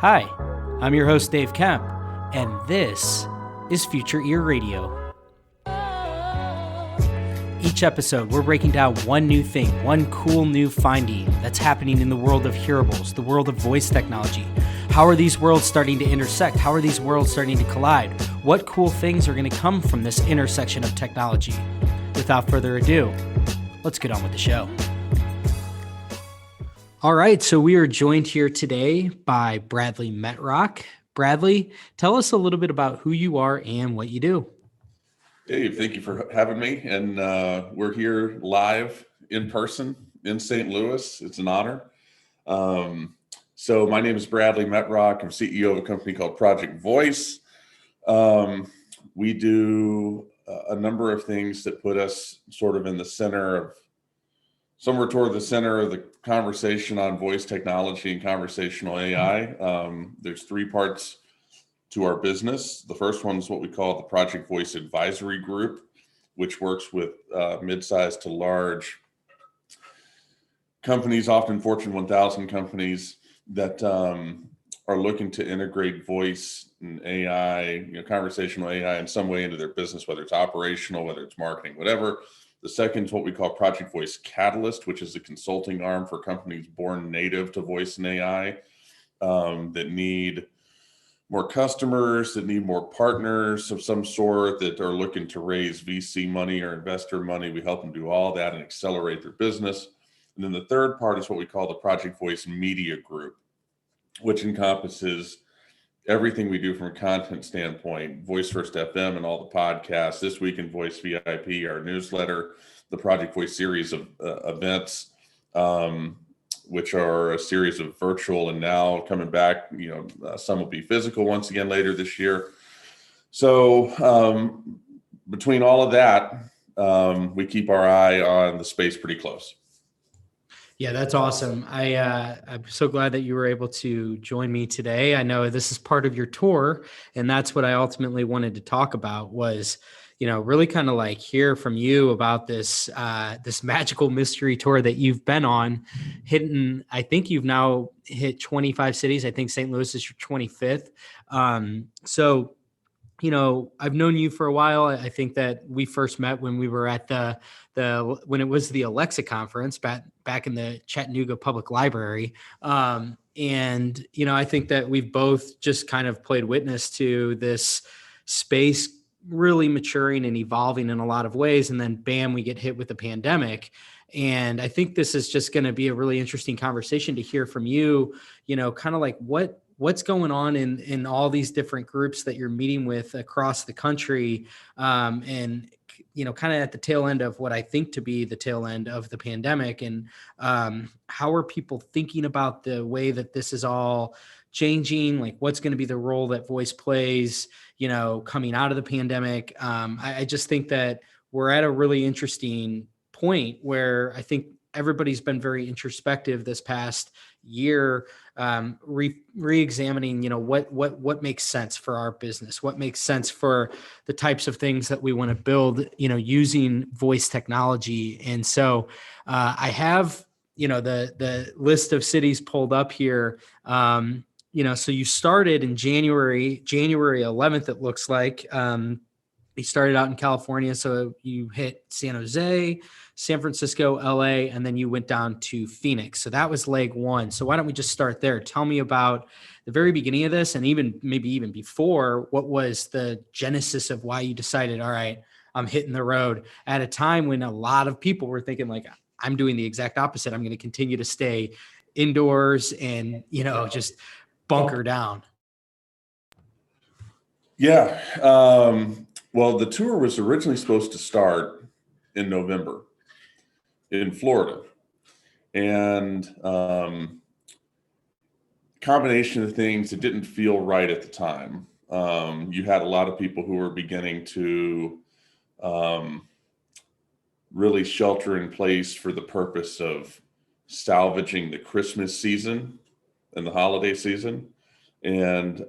Hi, I'm your host, Dave Kemp, and this is Future Ear Radio. Each episode, we're breaking down one new thing, one cool new finding that's happening in the world of hearables, the world of voice technology. How are these worlds starting to intersect? How are these worlds starting to collide? What cool things are going to come from this intersection of technology? Without further ado, let's get on with the show. All right, so we are joined here today by Bradley Metrock. Bradley, tell us a little bit about who you are and what you do. Dave, thank you for having me. And we're here live in person in St. Louis. It's an honor. So my name is Bradley Metrock. I'm CEO of a company called Project Voice. We do a number of things that put us sort of in the center of, somewhere toward the center of the conversation on voice technology and conversational AI. There's three parts to our business. The first one is what we call the Project Voice Advisory Group, which works with mid-sized to large companies, often Fortune 1000 companies that are looking to integrate voice and AI, conversational AI in some way into their business, whether it's operational, whether it's marketing, whatever. The second is what we call Project Voice Catalyst, which is a consulting arm for companies born native to voice and AI that need more customers, that need more partners of some sort, that are looking to raise VC money or investor money. We help them do all that and accelerate their business. And then the third part is what we call the Project Voice Media Group, which encompasses everything we do from a content standpoint, Voice First FM and all the podcasts, This Week in Voice VIP, our newsletter, the Project Voice series of events, which are a series of virtual and now coming back, some will be physical once again later this year. So between all of that, we keep our eye on the space pretty close. Yeah, that's awesome. I'm so glad that you were able to join me today. I know this is part of your tour, and that's what I ultimately wanted to talk about was, really kind of like hear from you about this magical mystery tour that you've been on, hitting. I think you've now hit 25 cities. I think St. Louis is your 25th. So I've known you for a while. I think that we first met when we were at when it was the Alexa conference back in the Chattanooga Public Library. And I think that we've both just kind of played witness to this space really maturing and evolving in a lot of ways. And then bam, we get hit with the pandemic. And I think this is just going to be a really interesting conversation to hear from you, kind of like what's going on in all these different groups that you're meeting with across the country. And, kind of at the tail end of what I think to be the tail end of the pandemic. And how are people thinking about the way that this is all changing? Like what's going to be the role that voice plays, coming out of the pandemic? I just think that we're at a really interesting point where I think everybody's been very introspective this past year, re-examining, what makes sense for our business, what makes sense for the types of things that we want to build, using voice technology. And so I have, the list of cities pulled up here. So you started in January 11th, it looks like. You started out in California, so you hit San Jose, San Francisco, LA, and then you went down to Phoenix. So that was leg one. So why don't we just start there? Tell me about the very beginning of this, and maybe even before, what was the genesis of why you decided, all right, I'm hitting the road at a time when a lot of people were thinking like, I'm doing the exact opposite. I'm going to continue to stay indoors and, just bunker down. Yeah. Well, the tour was originally supposed to start in November in Florida. And combination of things that didn't feel right at the time. You had a lot of people who were beginning to really shelter in place for the purpose of salvaging the Christmas season and the holiday season. And,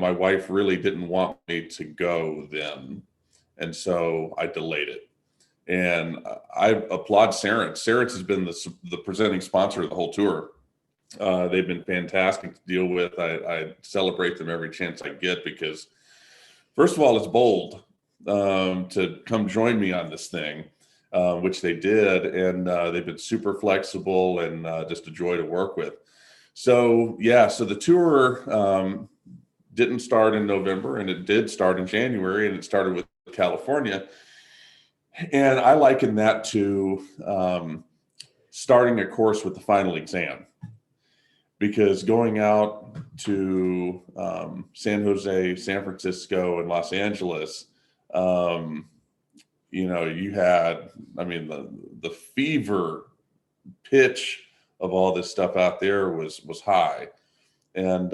my wife really didn't want me to go then. And so I delayed it. And I applaud Cerence. Cerence has been the presenting sponsor of the whole tour. They've been fantastic to deal with. I celebrate them every chance I get because, first of all, it's bold to come join me on this thing, which they did, and they've been super flexible and just a joy to work with. So yeah, so the tour didn't start in November, and it did start in January, and it started with California. And I liken that to starting a course with the final exam, because going out to San Jose, San Francisco, and Los Angeles, you had, I mean, the fever pitch of all this stuff out there was high. And,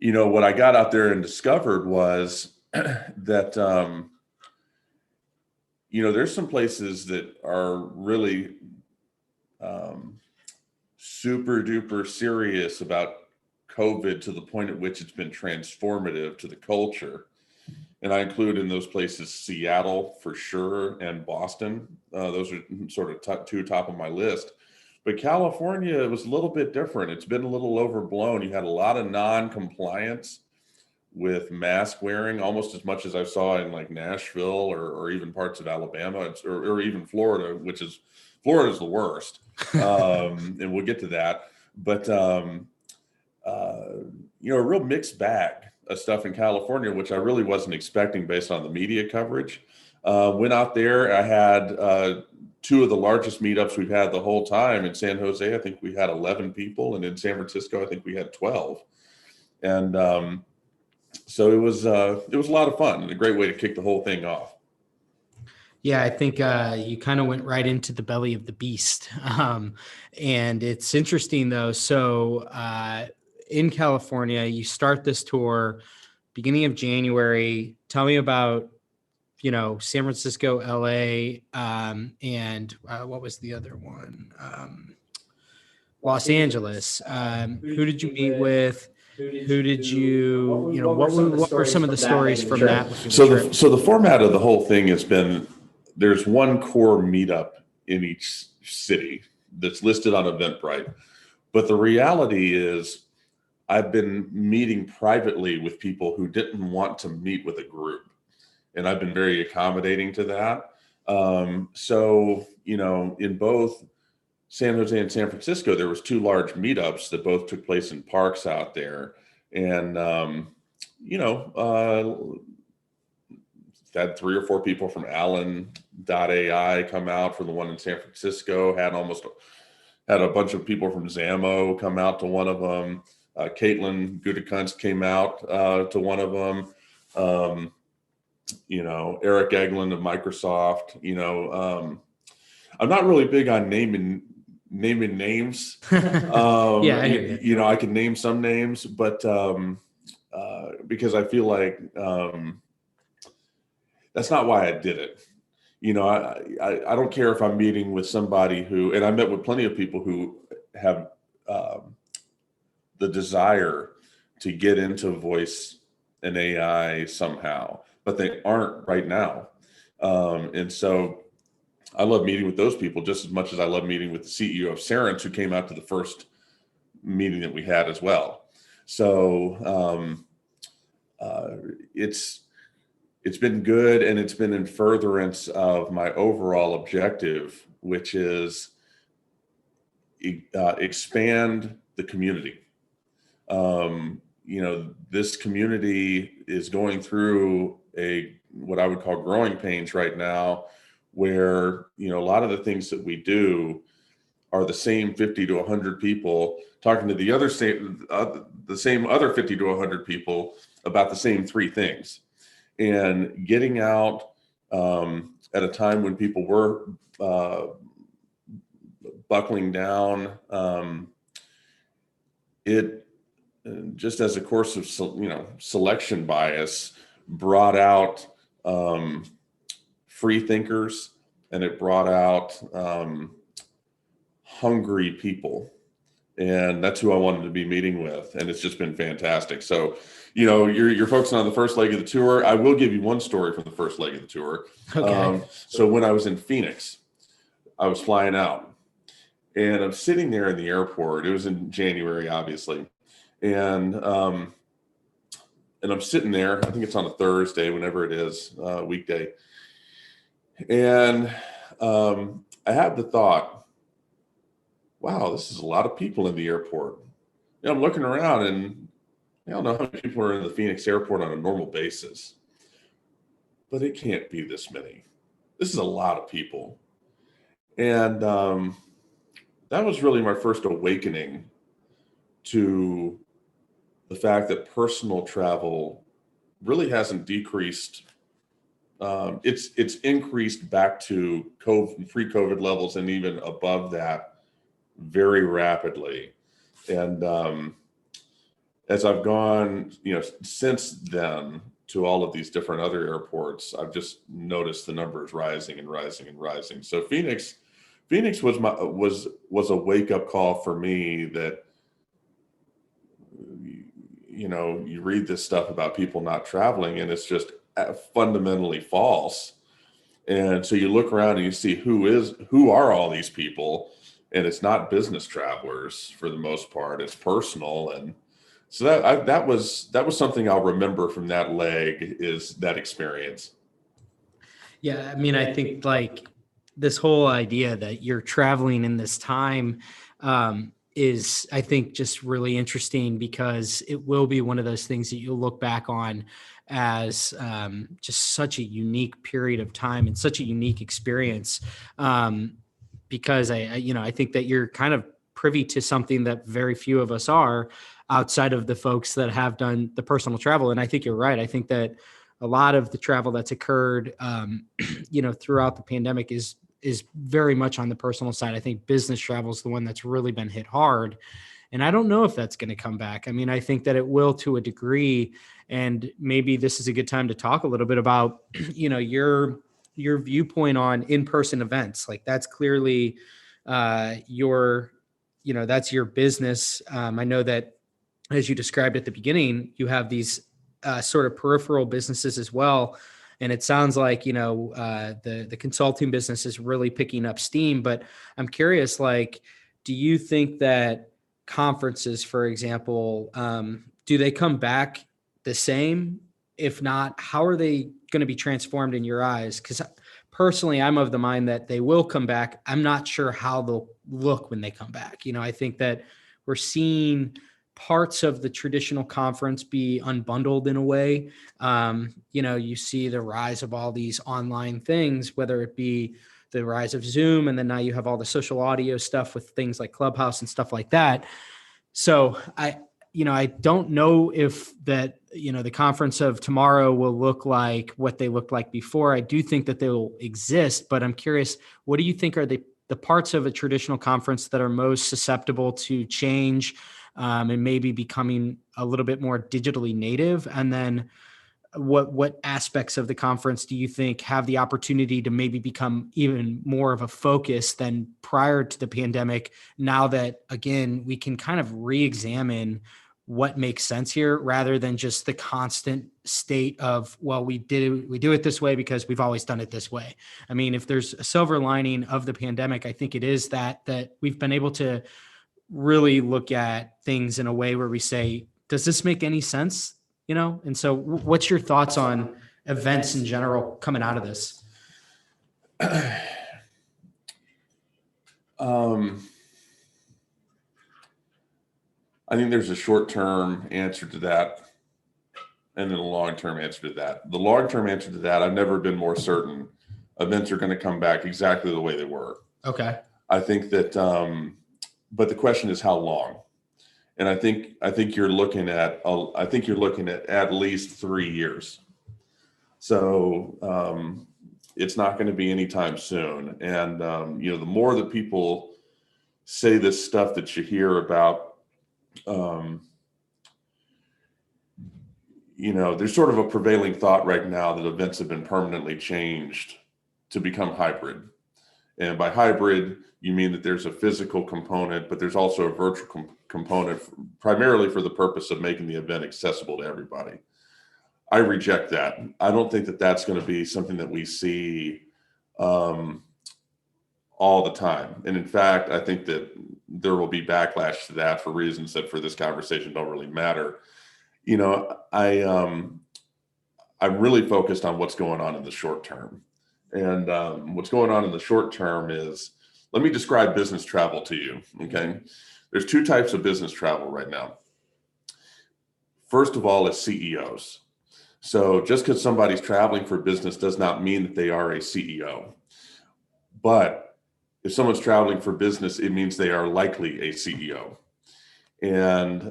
what I got out there and discovered was that, there's some places that are really super duper serious about COVID to the point at which it's been transformative to the culture. And I include in those places Seattle for sure and Boston. Those are sort of two top of my list. But California was a little bit different. It's been a little overblown. You had a lot of non-compliance with mask wearing, almost as much as I saw in like Nashville or even parts of Alabama or even Florida, Florida's the worst. And we'll get to that. But, a real mixed bag of stuff in California, which I really wasn't expecting based on the media coverage. Went out there. I had two of the largest meetups we've had the whole time. In San Jose, I think we had 11 people. And in San Francisco, I think we had 12. And so it was a lot of fun and a great way to kick the whole thing off. Yeah, I think you kind of went right into the belly of the beast. And it's interesting, though. So in California, you start this tour beginning of January. Tell me about, San Francisco, LA, and what was the other one? Los Angeles. Who did you meet with? Who did you, what were some of the stories from that? So the format of the whole thing has been, there's one core meetup in each city that's listed on Eventbrite. But the reality is I've been meeting privately with people who didn't want to meet with a group. And I've been very accommodating to that. So, in both San Jose and San Francisco, there was two large meetups that both took place in parks out there. And, had 3 or 4 people from Allen.ai come out for the one in San Francisco, had a bunch of people from Zamo come out to one of them. Caitlin Gutekunst came out to one of them. Eric Eglin of Microsoft. I'm not really big on naming names. I can name some names, but because I feel like that's not why I did it. I don't care if I'm meeting with somebody and I met with plenty of people who have the desire to get into voice and AI somehow, but they aren't right now. And so I love meeting with those people just as much as I love meeting with the CEO of Cerence, who came out to the first meeting that we had as well. So it's been good, and it's been in furtherance of my overall objective, which is expand the community. This community is going through what I would call growing pains right now, where, a lot of the things that we do are the same 50 to 100 people talking to the same other 50 to 100 people about the same 3 things. And getting out at a time when people were buckling down, it just as a course of selection bias brought out free thinkers, and it brought out hungry people. And that's who I wanted to be meeting with. And it's just been fantastic. So, you're focusing on the first leg of the tour. I will give you one story from the first leg of the tour. Okay. So when I was in Phoenix, I was flying out, And I'm sitting there in the airport. It was in January, obviously. And I'm sitting there, I think it's on a Thursday, whenever it is, weekday. And I had the thought, wow, this is a lot of people in the airport. I'm looking around and I don't know how many people are in the Phoenix airport on a normal basis, but it can't be this many. This is a lot of people. And that was really my first awakening to the fact that personal travel really hasn't decreased. It's increased back to pre-COVID levels and even above that very rapidly. And as I've gone, since then to all of these different other airports, I've just noticed the numbers rising and rising and rising. So Phoenix was a wake up call for me that, you read this stuff about people not traveling and it's just fundamentally false. And so you look around and you see who are all these people, and it's not business travelers for the most part, it's personal. And so that was something I'll remember from that leg, is that experience. Yeah, I mean, I think like this whole idea that you're traveling in this time is, I think, just really interesting, because it will be one of those things that you'll look back on as just such a unique period of time and such a unique experience. Because I think that you're kind of privy to something that very few of us are, outside of the folks that have done the personal travel. And I think you're right. I think that a lot of the travel that's occurred, throughout the pandemic is very much on the personal side. I think business travel is the one that's really been hit hard. And I don't know if that's going to come back. I mean, I think that it will to a degree. And maybe this is a good time to talk a little bit about, your viewpoint on in-person events. Like, that's clearly that's your business. I know that, as you described at the beginning, you have these sort of peripheral businesses as well. And it sounds like, the consulting business is really picking up steam. But I'm curious, like, do you think that conferences, for example, do they come back the same? If not, how are they going to be transformed in your eyes? Because personally, I'm of the mind that they will come back. I'm not sure how they'll look when they come back. I think that we're seeing parts of the traditional conference be unbundled in a way. You see the rise of all these online things, whether it be the rise of Zoom, and then now you have all the social audio stuff with things like Clubhouse and stuff like that. So I don't know if that, the conference of tomorrow will look like what they looked like before. I do think that they will exist, but I'm curious, what do you think are the parts of a traditional conference that are most susceptible to change, and maybe becoming a little bit more digitally native? And then what aspects of the conference do you think have the opportunity to maybe become even more of a focus than prior to the pandemic, now that, again, we can kind of re-examine what makes sense here, rather than just the constant state of, well, we do it this way because we've always done it this way. I mean, if there's a silver lining of the pandemic, I think it is that we've been able to really look at things in a way where we say, does this make any sense? And so what's your thoughts on events in general coming out of this? I think there's a short-term answer to that and then a long-term answer to that. The long-term answer to that, I've never been more certain events are going to come back exactly the way they were. Okay. I think that, but the question is how long? And I think you're looking at at least 3 years. So it's not going to be anytime soon. And the more that people say this stuff that you hear about, there's sort of a prevailing thought right now that events have been permanently changed to become hybrid. And by hybrid, you mean that there's a physical component, but there's also a virtual component, primarily for the purpose of making the event accessible to everybody. I reject that. I don't think that that's going to be something that we see on all the time. And in fact, I think that there will be backlash to that for reasons that for this conversation don't really matter. You know, I'm really focused on what's going on in the short term. And what's going on in the short term is, let me describe business travel to you. Okay. There's two types of business travel right now. First of all, is CEOs. So just because somebody's traveling for business does not mean that they are a CEO. But if someone's traveling for business, it means they are likely a CEO. And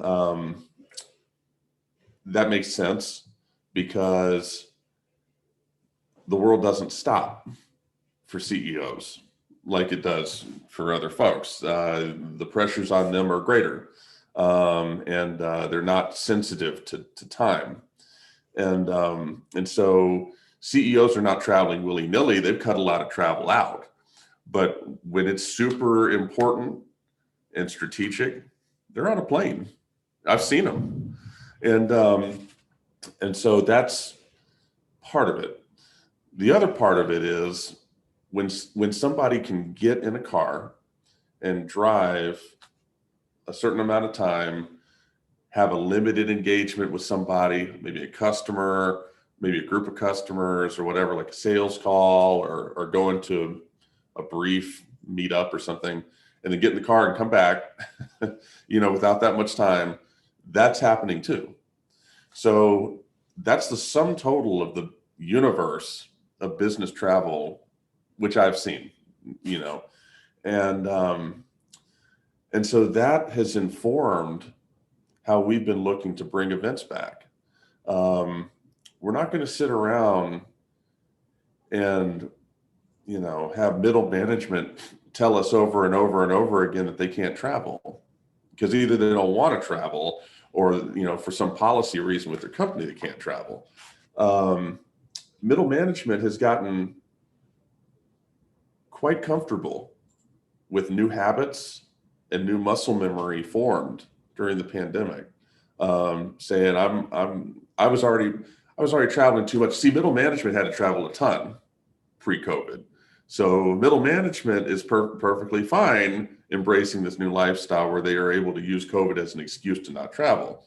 that makes sense because the world doesn't stop for CEOs like it does for other folks. The pressures on them are greater, and they're not sensitive to time. And so CEOs are not traveling willy-nilly. They've cut a lot of travel out. But when it's super important and strategic, they're on a plane. I've seen them. And so that's part of it. The other part of it is when somebody can get in a car and drive a certain amount of time, have a limited engagement with somebody, maybe a customer, maybe a group of customers or whatever, like a sales call or go into a brief meetup or something, and then get in the car and come back, without that much time, that's happening too. So that's the sum total of the universe of business travel, which I've seen, and so that has informed how we've been looking to bring events back. We're not going to sit around and, have middle management tell us over and over and over again that they can't travel because either they don't want to travel or, for some policy reason with their company, they can't travel. Middle management has gotten quite comfortable with new habits and new muscle memory formed during the pandemic, saying I was already traveling too much. See, middle management had to travel a ton pre-COVID. So middle management is perfectly fine embracing this new lifestyle where they are able to use COVID as an excuse to not travel.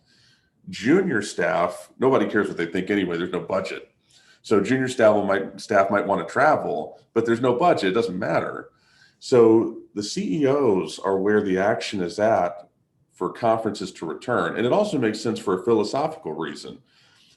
Junior staff, nobody cares what they think anyway. There's no budget. So junior staff might want to travel, but there's no budget. It doesn't matter. So the CEOs are where the action is at for conferences to return. And it also makes sense for a philosophical reason.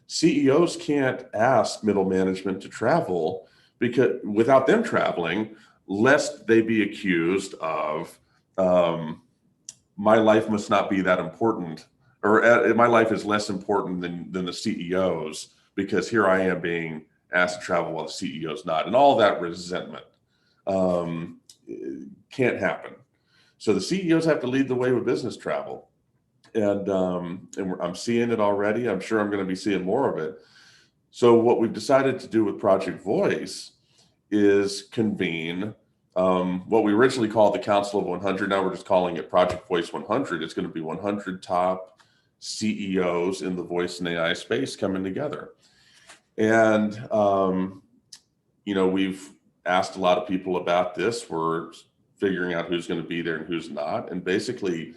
CEOs can't ask middle management to travel because without them traveling, lest they be accused of my life must not be that important, or my life is less important than the CEO's because here I am being asked to travel while the CEO's not, and all that resentment can't happen. So the CEOs have to lead the way with business travel. And I'm seeing it already. I'm sure I'm going to be seeing more of it. So what we've decided to do with Project Voice is convene what we originally called the Council of 100. Now we're just calling it Project Voice 100. It's going to be 100 top CEOs in the voice and AI space coming together. And, we've asked a lot of people about this. We're figuring out who's going to be there and who's not. And basically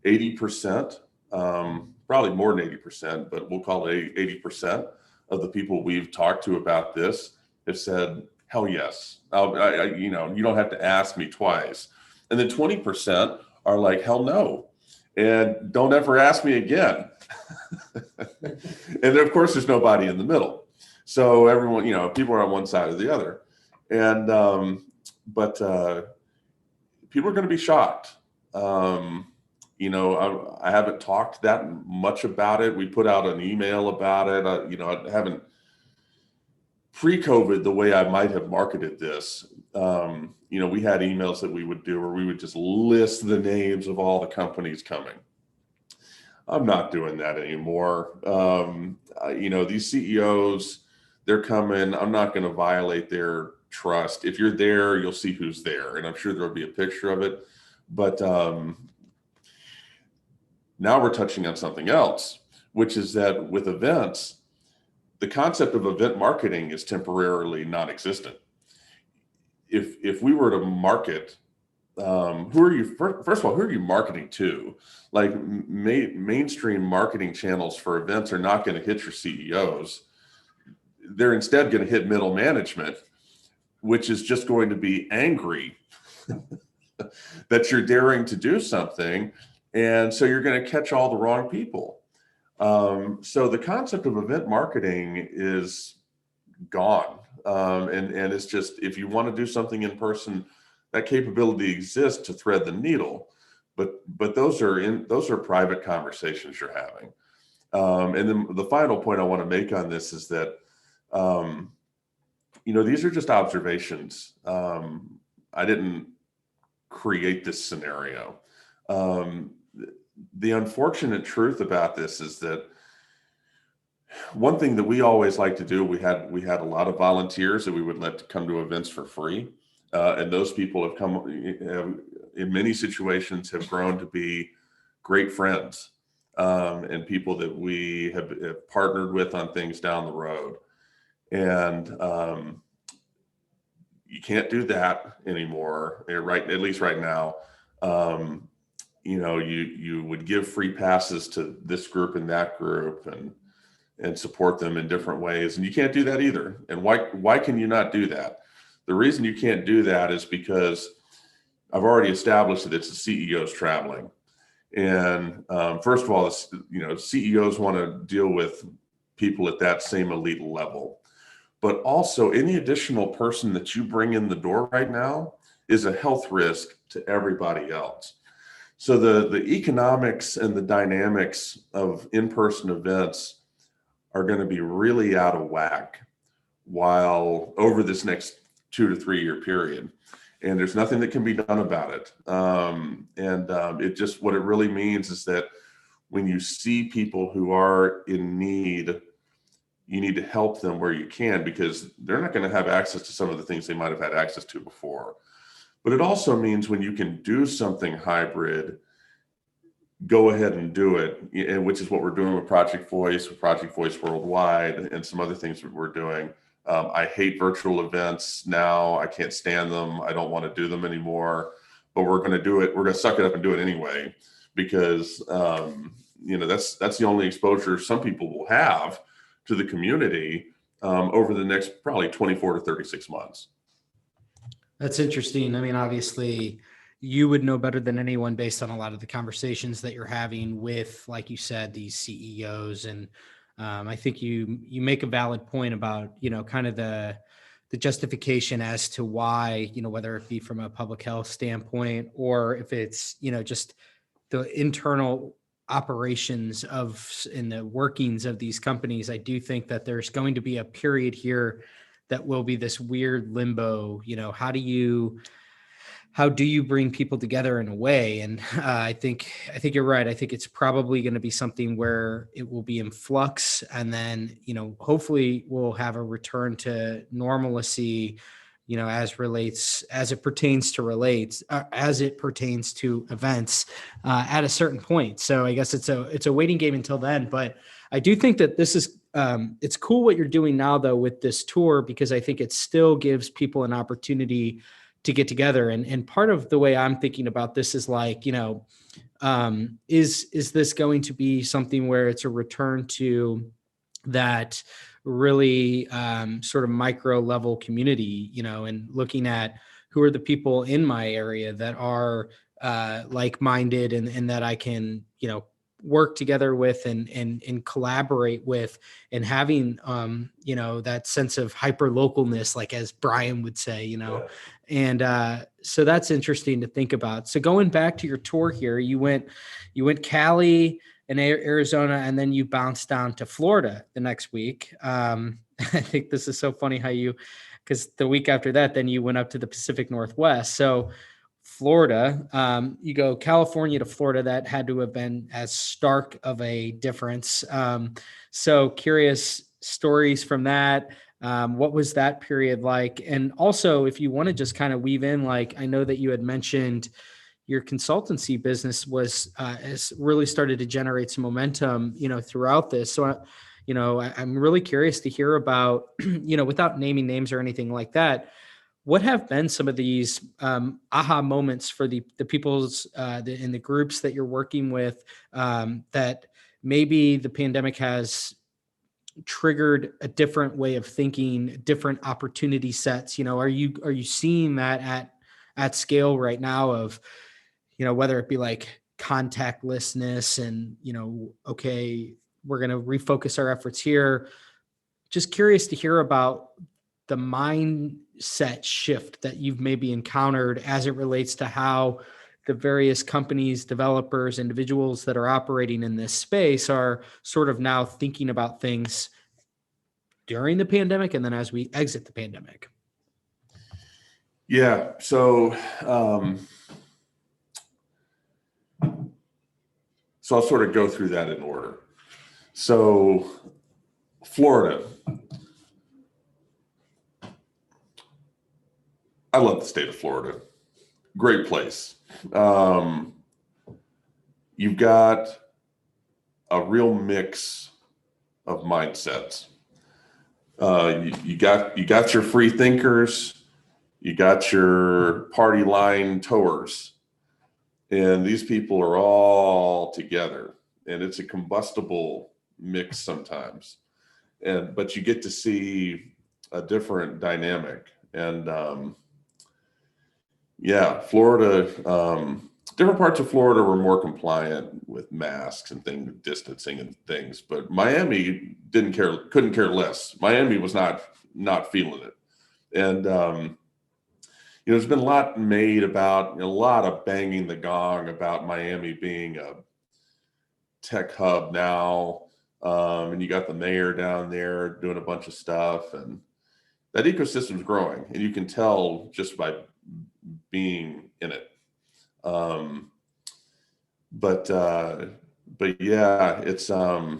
80%, probably more than 80%, but we'll call it 80% of the people we've talked to about this have said, hell yes. You don't have to ask me twice. And then 20% are like, hell no. And don't ever ask me again. And then, of course, there's nobody in the middle. So everyone, people are on one side or the other. And, but people are going to be shocked. I haven't talked that much about it. We put out an email about it. I haven't pre-COVID the way I might have marketed this. We had emails that we would do where we would just list the names of all the companies coming. I'm not doing that anymore. These CEOs, they're coming. I'm not going to violate their trust. If you're there, you'll see who's there. And I'm sure there'll be a picture of it. But now we're touching on something else, which is that with events, the concept of event marketing is temporarily non-existent. if we were to market, who are you, first of all, who are you marketing to? Like mainstream marketing channels for events are not going to hit your CEOs. They're instead going to hit middle management, which is just going to be angry that you're daring to do something. And so you're going to catch all the wrong people. So the concept of event marketing is gone. And it's just, if you want to do something in person, that capability exists to thread the needle, but those are private conversations you're having. And then the final point I want to make on this is that, these are just observations. I didn't create this scenario. The unfortunate truth about this is that one thing that we always like to do, we had a lot of volunteers that we would let come to events for free. And those people have come, in many situations, have grown to be great friends, and people that we have partnered with on things down the road. And you can't do that anymore, right? At least right now. You would give free passes to this group and that group, and support them in different ways, and you can't do that either. And why can you not do that? The reason you can't do that is because I've already established that it's the CEOs traveling. And first of all, CEOs want to deal with people at that same elite level. But also, any additional person that you bring in the door right now is a health risk to everybody else. So the economics and the dynamics of in-person events are going to be really out of whack while over this next 2 to 3 year period. And there's nothing that can be done about it. It just, what it really means is that when you see people who are in need, you need to help them where you can, because they're not going to have access to some of the things they might have had access to before. But it also means when you can do something hybrid, go ahead and do it, and which is what we're doing with Project Voice Worldwide, and some other things that we're doing. I hate virtual events now. I can't stand them. I don't want to do them anymore, but we're going to do it. We're going to suck it up and do it anyway, because that's the only exposure some people will have to the community over the next probably 24 to 36 months. That's interesting. I mean, obviously, you would know better than anyone based on a lot of the conversations that you're having with, like you said, these CEOs. And I think you make a valid point about, kind of the justification as to why, whether it be from a public health standpoint, or if it's, just the internal operations in the workings of these companies. I do think that there's going to be a period here that will be this weird limbo. How do you bring people together in a way? And I think you're right. I think it's probably going to be something where it will be in flux, and then, hopefully we'll have a return to normalcy, as it pertains to events at a certain point. So I guess it's a waiting game until then. But I do think that this is, it's cool what you're doing now, though, with this tour, because I think it still gives people an opportunity to get together. And part of the way I'm thinking about this is like, is this going to be something where it's a return to that really sort of micro level community, and looking at who are the people in my area that are like-minded, and that I can, work together with and collaborate with, and having, that sense of hyper localness, like as Brian would say, Yeah. And so that's interesting to think about. So going back to your tour here, you went Cali and Arizona, and then you bounced down to Florida the next week. I think this is so funny because the week after that, then you went up to the Pacific Northwest. So Florida, you go California to Florida, that had to have been as stark of a difference. So curious stories from that. What was that period like? And also, if you want to just kind of weave in, like, I know that you had mentioned your consultancy business has really started to generate some momentum, throughout this. So, I'm really curious to hear about, without naming names or anything like that, what have been some of these aha moments for the people's in the groups that you're working with, that maybe the pandemic has triggered a different way of thinking, different opportunity sets? Are you seeing that at scale right now of, whether it be like contactlessness and, okay, we're going to refocus our efforts here. Just curious to hear about the mindset shift that you've maybe encountered as it relates to how the various companies, developers, individuals that are operating in this space are sort of now thinking about things during the pandemic and then as we exit the pandemic. Yeah. So I'll sort of go through that in order. So Florida. I love the state of Florida. Great place. You've got a real mix of mindsets. You got your free thinkers, you got your party line towers, and these people are all together, and it's a combustible mix sometimes. But you get to see a different dynamic. And Florida, different parts of Florida were more compliant with masks and distancing and things, but Miami couldn't care less. Miami was not feeling it. And there's been a lot made about, a lot of banging the gong about Miami being a tech hub now. And you got the mayor down there doing a bunch of stuff, and that ecosystem's growing, and you can tell just by being in it. But yeah, it's that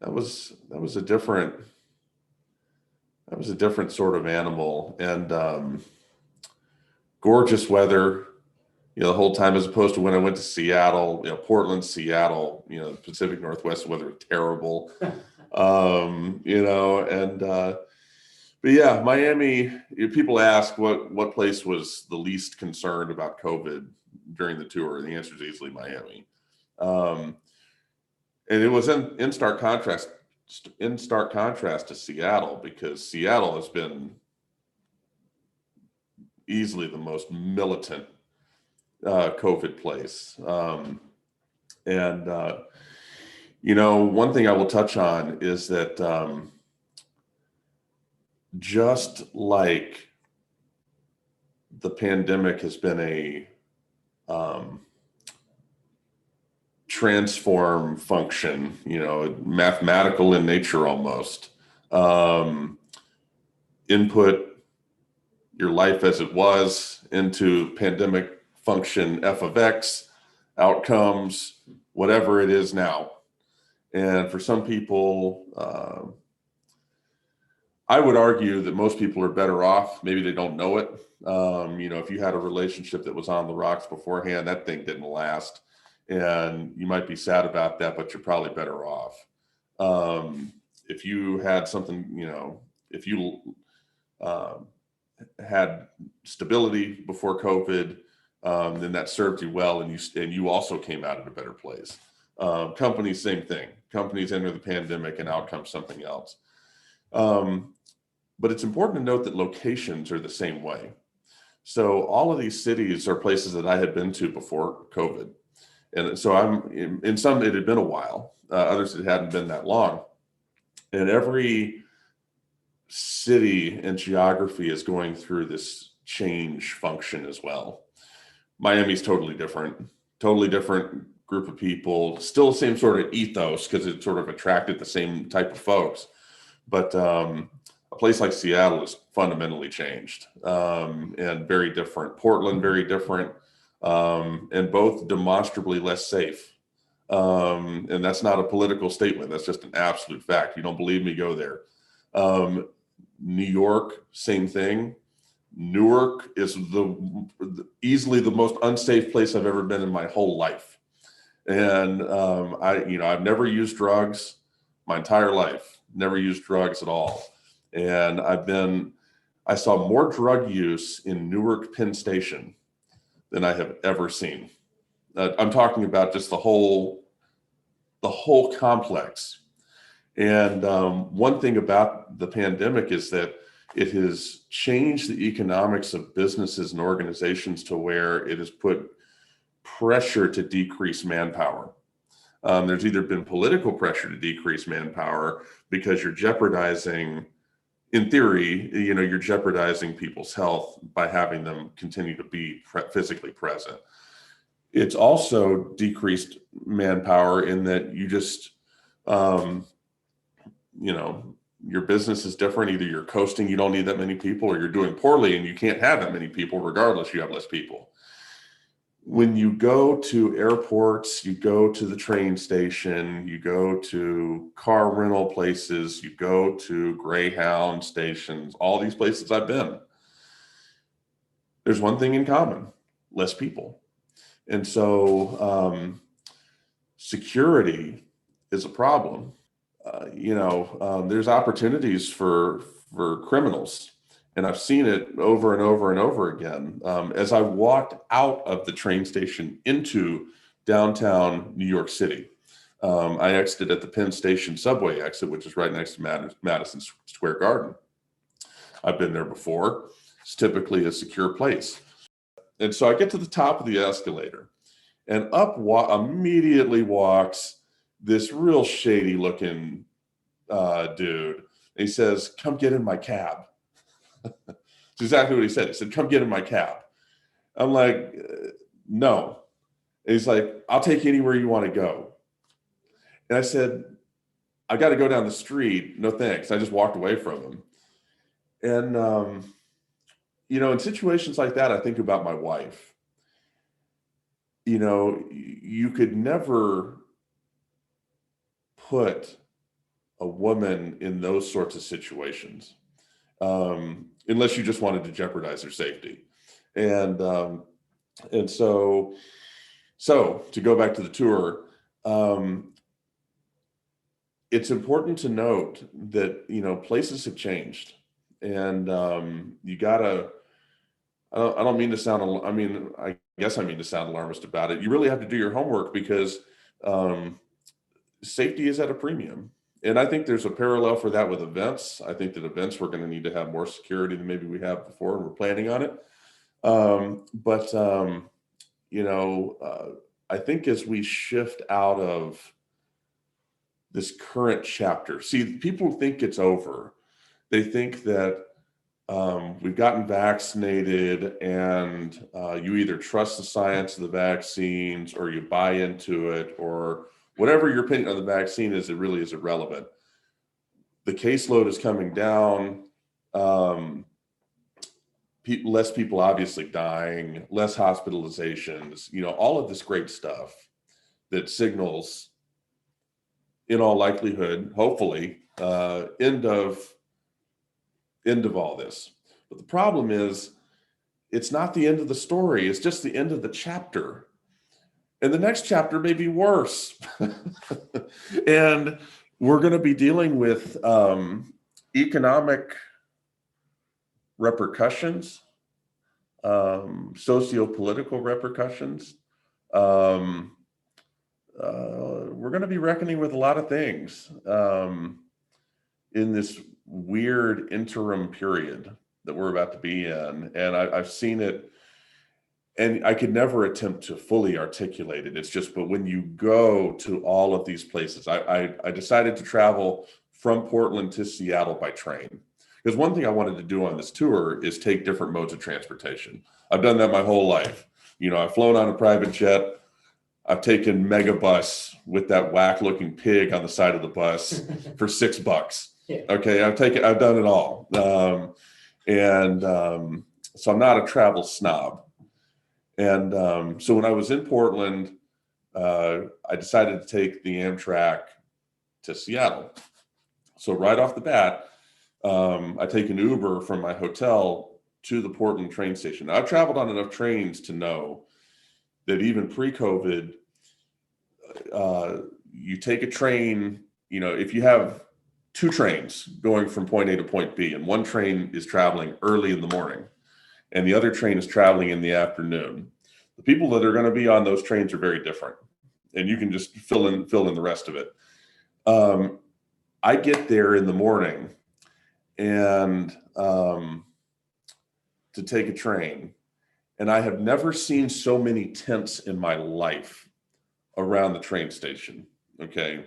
was a different sort of animal, and gorgeous weather, the whole time, as opposed to when I went to Seattle, Portland, Seattle, the Pacific Northwest weather was terrible. But yeah, Miami, people ask what place was the least concerned about COVID during the tour, and the answer is easily Miami. And it was in stark contrast to Seattle, because Seattle has been easily the most militant COVID place. One thing I will touch on is that just like the pandemic has been a transform function, mathematical in nature almost, input your life as it was into pandemic function f of x, outcomes, whatever it is now. And for some people, I would argue that most people are better off. Maybe they don't know it. If you had a relationship that was on the rocks beforehand, that thing didn't last. And you might be sad about that, but you're probably better off. If you had something, if you had stability before COVID, then that served you well, and you also came out at a better place. Companies, same thing. Companies enter the pandemic and out comes something else. But it's important to note that locations are the same way. So all of these cities are places that I had been to before COVID. And so I'm in some, it had been a while, others it hadn't been that long. And every city and geography is going through this change function as well. Miami's totally different group of people, still the same sort of ethos because it sort of attracted the same type of folks. But a place like Seattle is fundamentally changed and very different. Portland, very different, and both demonstrably less safe. And that's not a political statement. That's just an absolute fact. You don't believe me? Go there. New York, same thing. Newark is easily the most unsafe place I've ever been in my whole life. And I've never used drugs my entire life. Never used drugs at all. And I've been I saw more drug use in Newark Penn Station than I have ever seen. I'm talking about just the whole complex. And one thing about the pandemic is that it has changed the economics of businesses and organizations to where it has put pressure to decrease manpower. There's either been political pressure to decrease manpower because you're jeopardizing, in theory, you're jeopardizing people's health by having them continue to be physically present. It's also decreased manpower in that you just, your business is different. Either you're coasting, you don't need that many people, or you're doing poorly and you can't have that many people. Regardless, you have less people. When you go to airports, you go to the train station, you go to car rental places, you go to Greyhound stations, all these places I've been, there's one thing in common: less people. And so security is a problem. There's opportunities for criminals. And I've seen it over and over and over again. As I walked out of the train station into downtown New York City, I exited at the Penn Station subway exit, which is right next to Madison Square Garden. I've been there before. It's typically a secure place. And so I get to the top of the escalator, and up immediately walks this real shady looking dude. And he says, "Come get in my cab." It's exactly what he said. He said, "Come get in my cab." I'm like, "No." And he's like, "I'll take you anywhere you want to go." And I said, "I got to go down the street. No thanks." I just walked away from him. And, in situations like that, I think about my wife. You could never put a woman in those sorts of situations. Unless you just wanted to jeopardize their safety. And so to go back to the tour, it's important to note that, places have changed, and you gotta, I don't mean to sound, I guess I mean to sound alarmist about it. You really have to do your homework because safety is at a premium. And I think there's a parallel for that with events. I think that events, we're going to need to have more security than maybe we have before, and we're planning on it. I think as we shift out of this current chapter, see, people think it's over. They think that we've gotten vaccinated, and you either trust the science of the vaccines or you buy into it, or whatever your opinion of the vaccine is, it really is irrelevant. The caseload is coming down. Less people obviously dying, less hospitalizations, all of this great stuff that signals, in all likelihood, hopefully, end of all this. But the problem is, it's not the end of the story. It's just the end of the chapter. And the next chapter may be worse. And we're going to be dealing with economic repercussions, socio-political repercussions. We're going to be reckoning with a lot of things in this weird interim period that we're about to be in. And I've seen it, and I could never attempt to fully articulate it. It's just, but when you go to all of these places, I decided to travel from Portland to Seattle by train. Because one thing I wanted to do on this tour is take different modes of transportation. I've done that my whole life. I've flown on a private jet. I've taken Megabus with that whack-looking pig on the side of the bus for $6. Yeah. Okay, I've done it all. So I'm not a travel snob. And so when I was in Portland, I decided to take the Amtrak to Seattle. So right off the bat, I take an Uber from my hotel to the Portland train station. Now, I've traveled on enough trains to know that even pre-COVID, you take a train, if you have two trains going from point A to point B, and one train is traveling early in the morning and the other train is traveling in the afternoon. The people that are going to be on those trains are very different, and you can just fill in the rest of it. I get there in the morning and to take a train, and I have never seen so many tents in my life around the train station. Okay,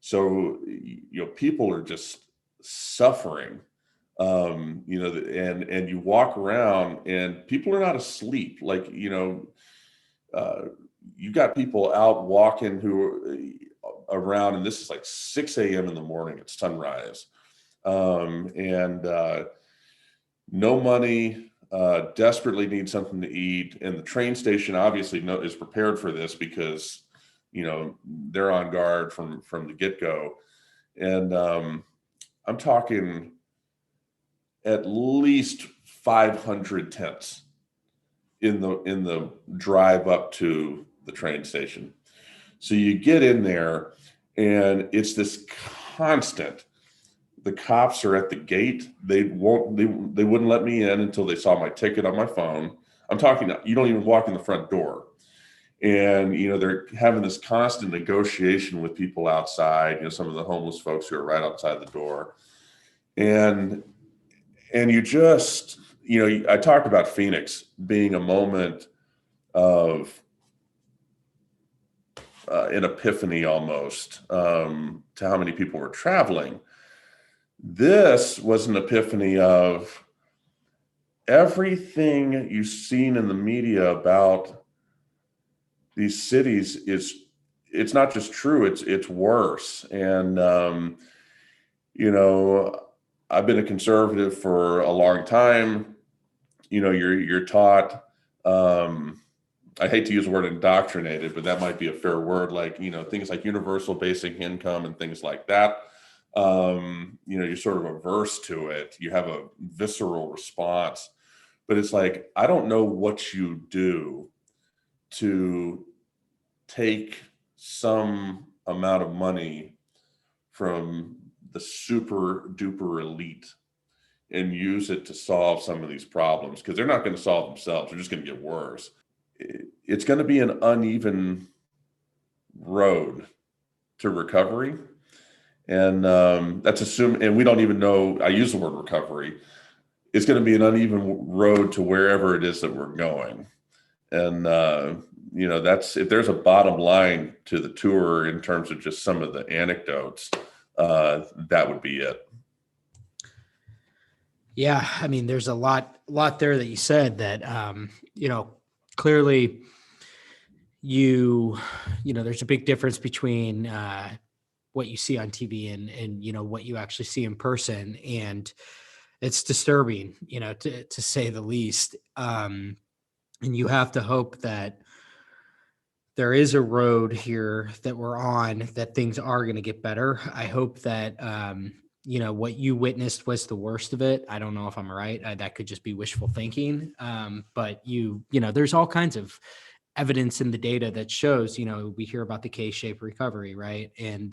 so people are just suffering. And you walk around and people are not asleep. Like, you got people out walking who are around, and this is like 6 a.m. in the morning at sunrise. No money, desperately need something to eat. And the train station obviously is prepared for this because, they're on guard from the get-go. And I'm talking at least 500 tents in the drive up to the train station. So you get in there and it's this constant. The cops are at the gate. They wouldn't let me in until they saw my ticket on my phone. I'm talking, you don't even walk in the front door. And, they're having this constant negotiation with people outside, some of the homeless folks who are right outside the door. And you just, I talked about Phoenix being a moment of an epiphany almost to how many people were traveling. This was an epiphany of everything you've seen in the media about these cities it's not just true, it's worse. And, I've been a conservative for a long time. You're taught, I hate to use the word indoctrinated, but that might be a fair word. Like, things like universal basic income and things like that. You're sort of averse to it. You have a visceral response, but it's like, I don't know what you do to take some amount of money from the super duper elite and use it to solve some of these problems, because they're not going to solve themselves. They're just going to get worse. It's going to be an uneven road to recovery. And that's assumed, and we don't even know, I use the word recovery. It's going to be an uneven road to wherever it is that we're going. And, that's, if there's a bottom line to the tour in terms of just some of the anecdotes, that would be it. Yeah. I mean, there's a lot there that you said that, clearly there's a big difference between, what you see on TV and what you actually see in person. And it's disturbing, to say the least. And you have to hope that there is a road here that we're on, that things are going to get better. I hope that, what you witnessed was the worst of it. I don't know if I'm right. That could just be wishful thinking. But there's all kinds of evidence in the data that shows, we hear about the K-shaped recovery, right? And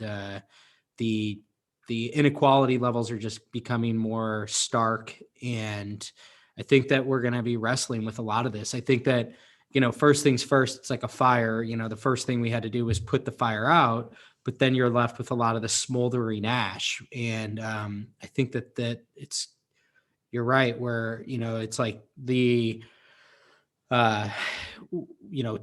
the inequality levels are just becoming more stark. And I think that we're going to be wrestling with a lot of this. I think that, first things first, it's like a fire. The first thing we had to do was put the fire out, but then you're left with a lot of the smoldering ash. And I think that you're right, where, it's like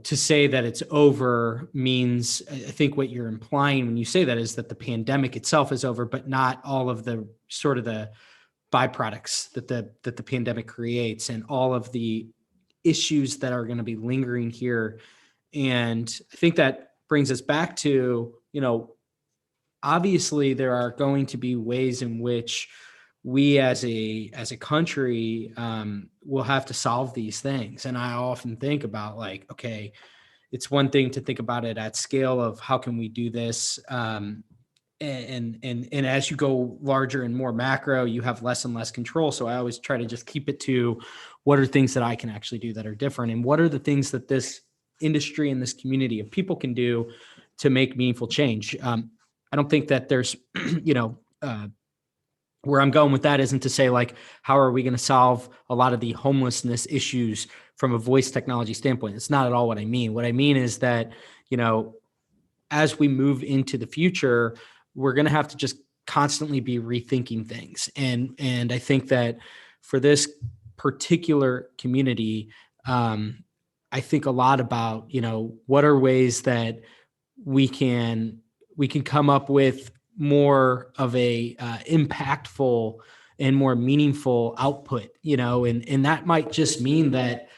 to say that it's over means, I think what you're implying when you say that is that the pandemic itself is over, but not all of the sort of the byproducts that the pandemic creates and all of the issues that are going to be lingering here. And I think that brings us back to, obviously there are going to be ways in which we as a country will have to solve these things. And I often think about, like, okay, it's one thing to think about it at scale of how can we do this. And as you go larger and more macro, you have less and less control. So I always try to just keep it to what are things that I can actually do that are different, and what are the things that this industry and this community of people can do to make meaningful change. I don't think that there's, where I'm going with that isn't to say like, how are we going to solve a lot of the homelessness issues from a voice technology standpoint? It's not at all what I mean. What I mean is that, you know, as we move into the future, we're going to have to just constantly be rethinking things. And I think that for this particular community, I think a lot about, you know, what are ways that we can we can come up with more of a impactful and more meaningful output, you know, and that might just mean that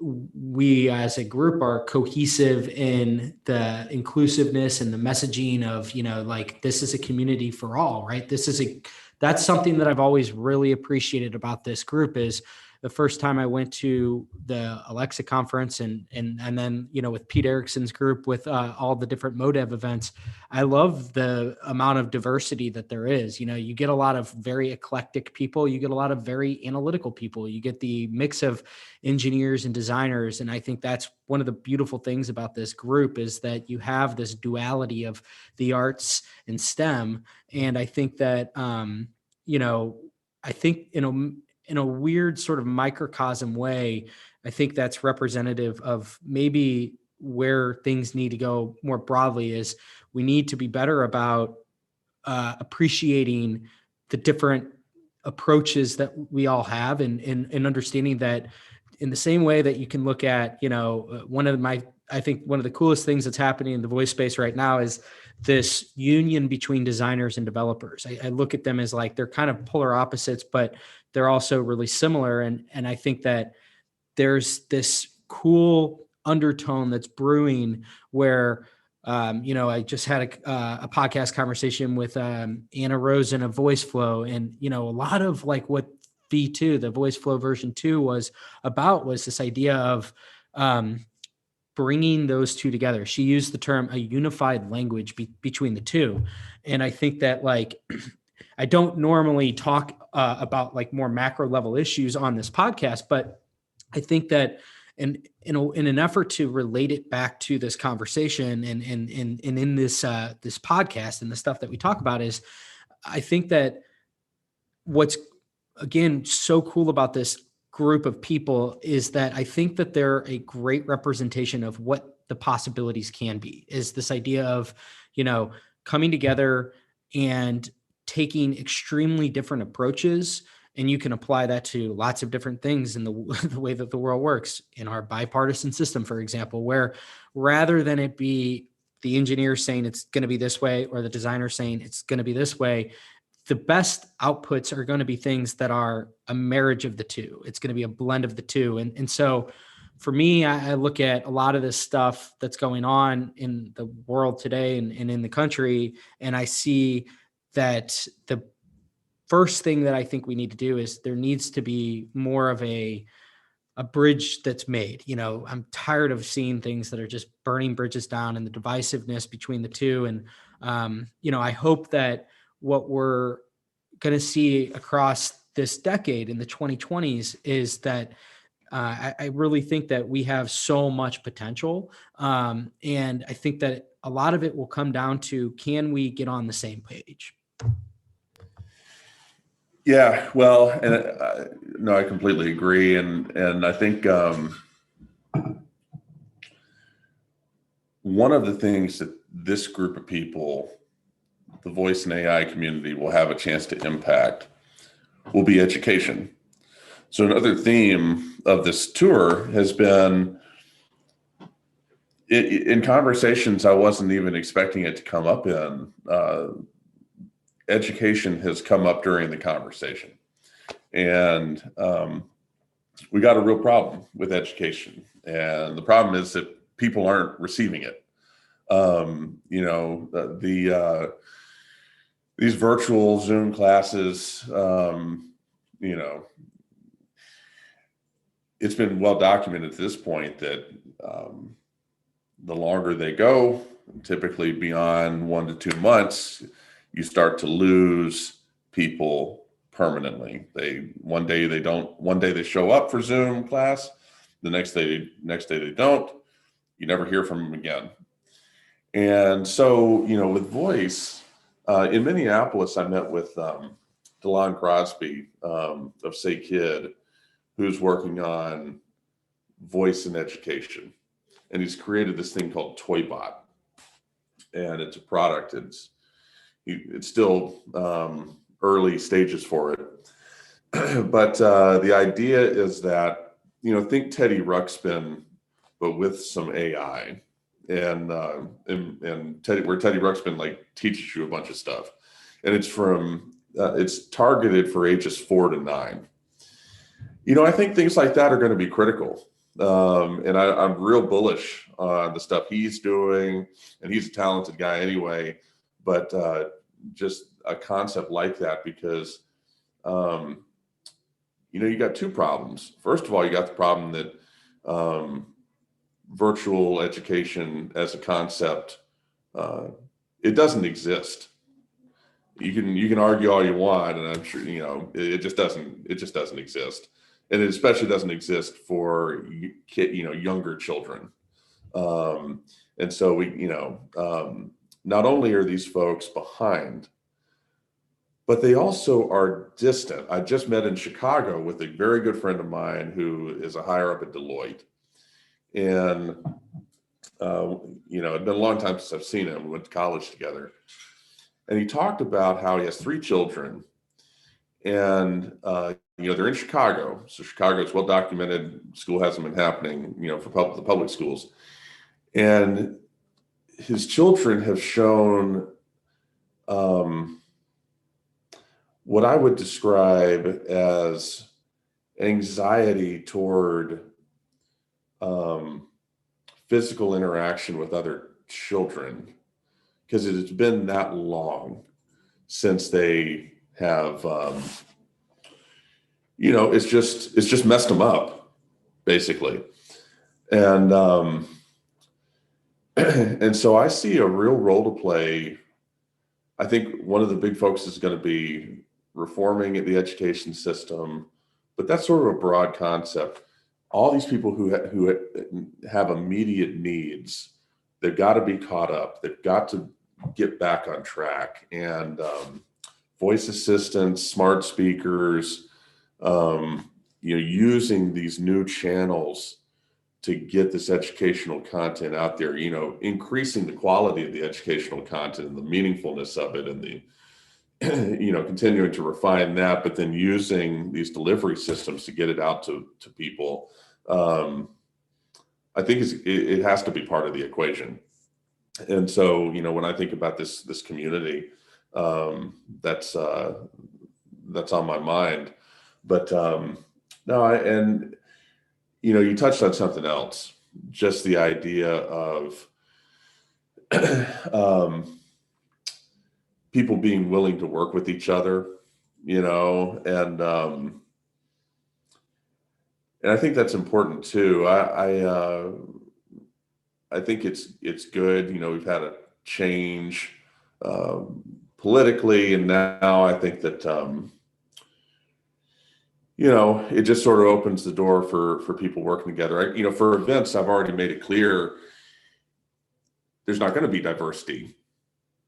we as a group are cohesive in the inclusiveness and the messaging of, you know, like this is a community for all, right? That's something that I've always really appreciated about this group is the first time I went to the Alexa conference and then, you know, with Pete Erickson's group with all the different MoDev events, I love the amount of diversity that there is. You know, you get a lot of very eclectic people, you get a lot of very analytical people, you get the mix of engineers and designers. And I think that's one of the beautiful things about this group is that you have this duality of the arts and STEM. And I think that, you know, I think in a weird sort of microcosm way, I think that's representative of maybe where things need to go more broadly is we need to be better about appreciating the different approaches that we all have and understanding that in the same way that you can look at, you know, I think one of the coolest things that's happening in the voice space right now is this union between designers and developers. I look at them as like they're kind of polar opposites, but they're also really similar. And I think that there's this cool undertone that's brewing where, you know, I just had a podcast conversation with Anna Rosen of Voice Flow, and you know, a lot of like what V2, the Voice Flow version 2 was about was this idea of bringing those two together. She used the term a unified language between the two. And I think that like, I don't normally talk about like more macro level issues on this podcast, but I think that in an effort to relate it back to this conversation and in this this podcast and the stuff that we talk about is, I think that what's again so cool about this group of people is that I think that they're a great representation of what the possibilities can be, is this idea of, you know, coming together and taking extremely different approaches. And you can apply that to lots of different things in the way that the world works in our bipartisan system, for example, where rather than it be the engineer saying it's going to be this way or the designer saying it's going to be this way, the best outputs are going to be things that are a marriage of the two. It's going to be a blend of the two. And so for me, I look at a lot of this stuff that's going on in the world today and in the country, and I see that the first thing that I think we need to do is there needs to be more of a bridge that's made. You know, I'm tired of seeing things that are just burning bridges down and the divisiveness between the two. And, you know, I hope that what we're going to see across this decade in the 2020s is that I really think that we have so much potential. And I think that a lot of it will come down to, can we get on the same page? Yeah, well, and no, I completely agree, and I think one of the things that this group of people, the voice and AI community, will have a chance to impact will be education. So another theme of this tour has been in conversations I wasn't even expecting it to come up in. Education has come up during the conversation, and we got a real problem with education, and the problem is that people aren't receiving it. You know, these virtual Zoom classes, you know, it's been well documented at this point that the longer they go, typically beyond 1 to 2 months, you start to lose people permanently. One day they show up for Zoom class, the next day they don't. You never hear from them again. And so, you know, with voice, in Minneapolis, I met with DeLon Crosby of Say Kid, who's working on voice in education. And he's created this thing called Toybot. And it's a product. It's still early stages for it. But the idea is that, think Teddy Ruxpin, but with some AI. And where Teddy Ruxpin like teaches you a bunch of stuff. And it's targeted for ages 4 to 9. I think things like that are going to be critical. And I'm real bullish on the stuff he's doing, and he's a talented guy anyway, but just a concept like that, because, you got two problems. First of all, you got the problem that virtual education as a concept, it doesn't exist. You can argue all you want, and I'm sure, it just doesn't exist. And it especially doesn't exist for younger children. And so not only are these folks behind, but they also are distant. I just met in Chicago with a very good friend of mine who is a higher up at Deloitte. And, it'd been a long time since I've seen him. We went to college together. And he talked about how he has 3 children. And, they're in Chicago. So Chicago is well documented. School hasn't been happening, for the public schools. And his children have shown what I would describe as anxiety toward physical interaction with other children, because it has been that long since they have, it's just messed them up, basically. And and so I see a real role to play. I think one of the big focuses is going to be reforming the education system, but that's sort of a broad concept. All these people who have immediate needs, they've got to be caught up. They've got to get back on track. And voice assistants, smart speakers, using these new channels to get this educational content out there, increasing the quality of the educational content and the meaningfulness of it, and the, continuing to refine that, but then using these delivery systems to get it out to people. I think it has to be part of the equation. And so, when I think about this community, that's on my mind. But no, you touched on something else, just the idea of people being willing to work with each other, and I think that's important too. I think it's good. We've had a change politically, and now I think that it just sort of opens the door for people working together. For events, I've already made it clear there's not going to be diversity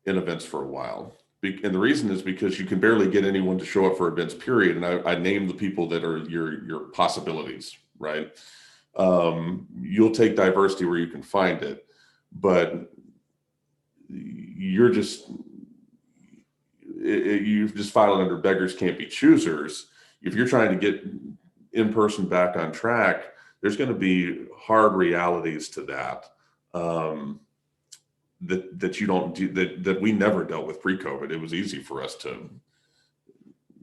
in events for a while. And the reason is because you can barely get anyone to show up for events, period. And I name the people that are your possibilities, right? You'll take diversity where you can find it, but you've just filed under beggars can't be choosers. If you're trying to get in-person back on track, there's going to be hard realities to that. That you don't do, that we never dealt with pre-COVID. It was easy for us to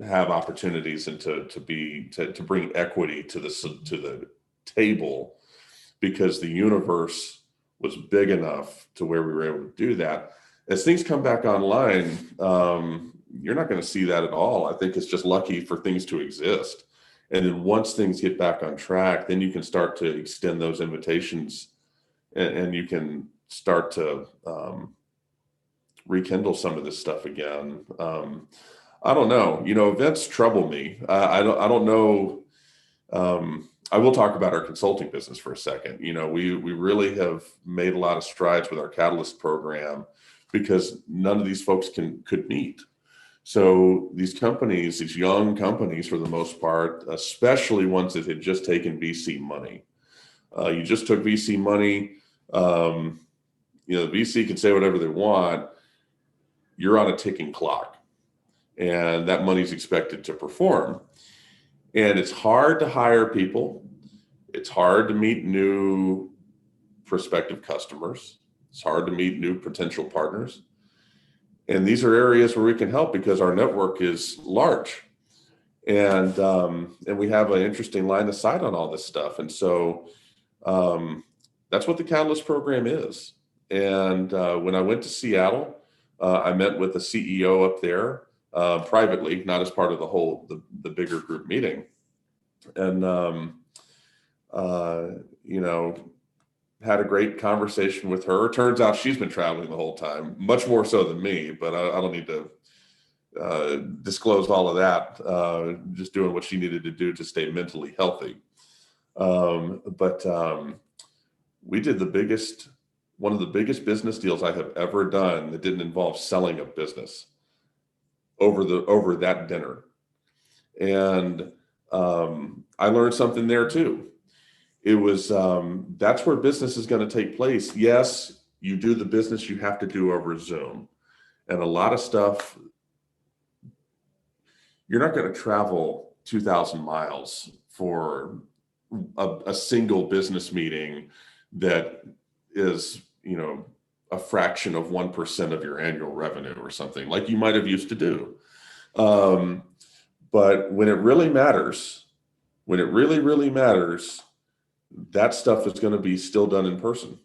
have opportunities and to bring equity to the table, because the universe was big enough to where we were able to do that. As things come back online, you're not going to see that at all. I think it's just lucky for things to exist. And then once things get back on track, then you can start to extend those invitations, and you can start to rekindle some of this stuff again. I don't know. Events trouble me. I don't know. I will talk about our consulting business for a second. We really have made a lot of strides with our Catalyst program, because none of these folks could meet. So these companies, these young companies for the most part, especially ones that had just taken VC money, you just took VC money. The VC can say whatever they want. You're on a ticking clock, and that money's expected to perform. And it's hard to hire people. It's hard to meet new prospective customers. It's hard to meet new potential partners. And these are areas where we can help because our network is large, and we have an interesting line of sight on all this stuff. And so that's what the Catalyst program is. And when I went to Seattle, I met with the CEO up there privately, not as part of the bigger group meeting. And had a great conversation with her. Turns out she's been traveling the whole time, much more so than me, but I don't need to disclose all of that. Just doing what she needed to do to stay mentally healthy. But we did one of the biggest business deals I have ever done that didn't involve selling a business over that dinner. And I learned something there too. It was, that's where business is going to take place. Yes, you do the business you have to do over Zoom. And a lot of stuff, you're not going to travel 2,000 miles for a single business meeting that is, a fraction of 1% of your annual revenue or something like you might have used to do. But when it really matters, when it really, really matters, that stuff is going to be still done in person.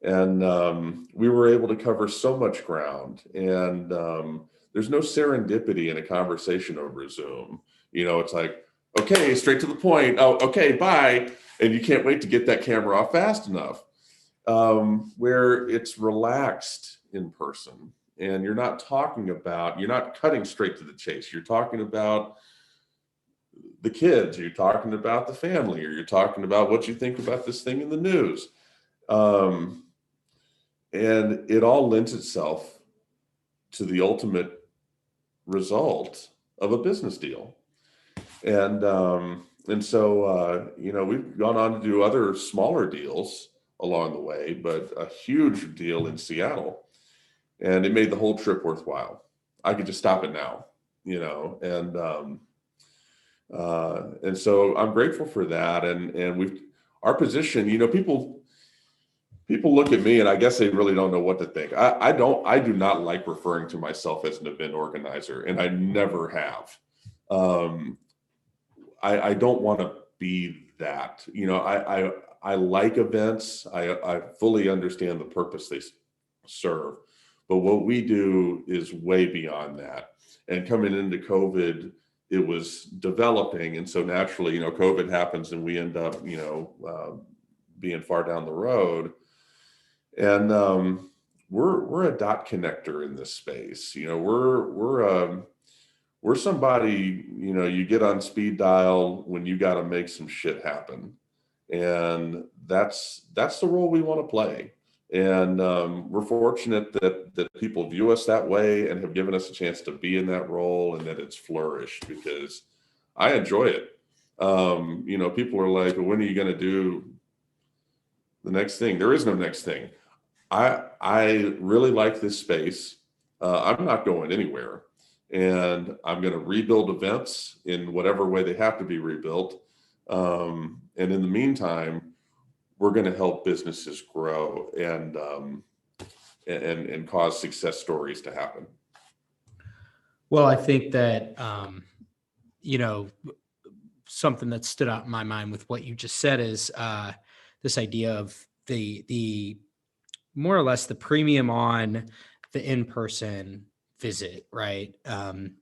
And we were able to cover so much ground. And there's no serendipity in a conversation over Zoom. It's like, okay, straight to the point. Oh, okay, bye. And you can't wait to get that camera off fast enough. Where it's relaxed in person. And you're not cutting straight to the chase. You're talking about the kids, you're talking about the family, or you're talking about what you think about this thing in the news. And it all lends itself to the ultimate result of a business deal. And so, we've gone on to do other smaller deals along the way, but a huge deal in Seattle. And it made the whole trip worthwhile. I could just stop it now, and so I'm grateful for that. And our position, people look at me and I guess they really don't know what to think. I do not like referring to myself as an event organizer, and I never have. I don't want to be that. I like events. I fully understand the purpose they serve, but what we do is way beyond that. And coming into COVID, it was developing. And so naturally, COVID happens and we end up, being far down the road. And we're a dot connector in this space. We're somebody, you get on speed dial when you got to make some shit happen. And that's the role we want to play. And we're fortunate that people view us that way and have given us a chance to be in that role, and that it's flourished because I enjoy it. People are like, well, when are you going to do the next thing? There is no next thing. I really like this space. I'm not going anywhere, and I'm going to rebuild events in whatever way they have to be rebuilt. And in the meantime, we're going to help businesses grow and cause success stories to happen. Well, I think that, something that stood out in my mind with what you just said is this idea of the more or less the premium on the in-person visit, right? And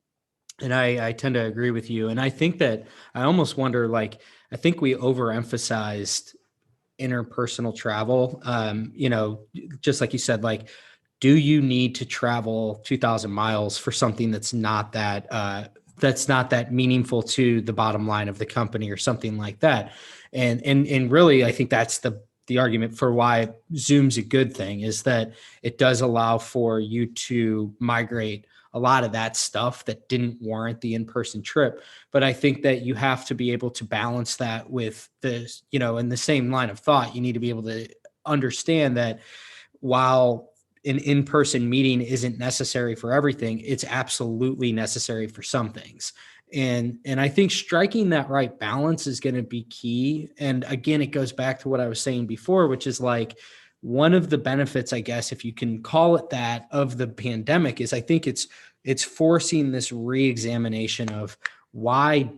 I tend to agree with you. And I think that I almost wonder, I think we overemphasized interpersonal travel. Just like you said, do you need to travel 2,000 miles for something that's not that meaningful to the bottom line of the company or something like that? And really, I think that's the argument for why Zoom's a good thing, is that it does allow for you to migrate a lot of that stuff that didn't warrant the in-person trip. But I think that you have to be able to balance that with the, in the same line of thought, you need to be able to understand that while an in-person meeting isn't necessary for everything, it's absolutely necessary for some things. And I think striking that right balance is going to be key. And again, it goes back to what I was saying before, which is like one of the benefits, I guess, if you can call it that, of the pandemic is I think it's forcing this re-examination of why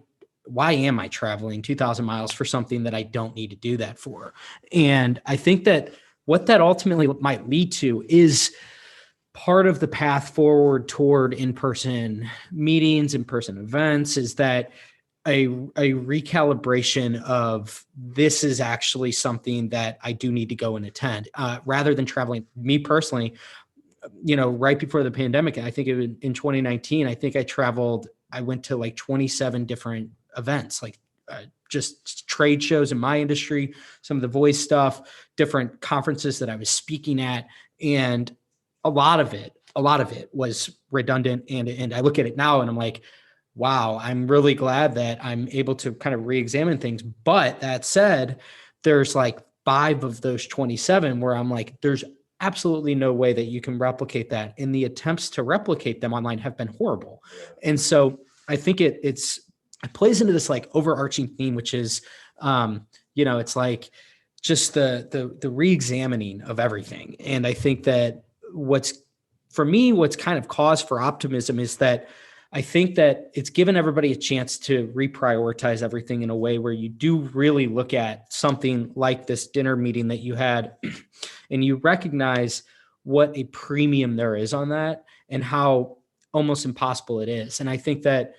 am I traveling 2,000 miles for something that I don't need to do that for? And I think that what that ultimately might lead to is part of the path forward toward in-person meetings, in-person events, is that a recalibration of this is actually something that I do need to go and attend, rather than traveling. Me personally, right before the pandemic, I think in 2019, I think I went to like 27 different events, like just trade shows in my industry, some of the voice stuff, different conferences that I was speaking at. And a lot of it was redundant. And I look at it now and I'm like, wow, I'm really glad that I'm able to kind of re-examine things. But that said, there's like 5 of those 27 where I'm like, there's absolutely no way that you can replicate that. And the attempts to replicate them online have been horrible. And so I think it plays into this like overarching theme, which is, it's like just the re-examining of everything. And I think that what's kind of cause for optimism is that I think that it's given everybody a chance to reprioritize everything in a way where you do really look at something like this dinner meeting that you had and you recognize what a premium there is on that and how almost impossible it is. And I think that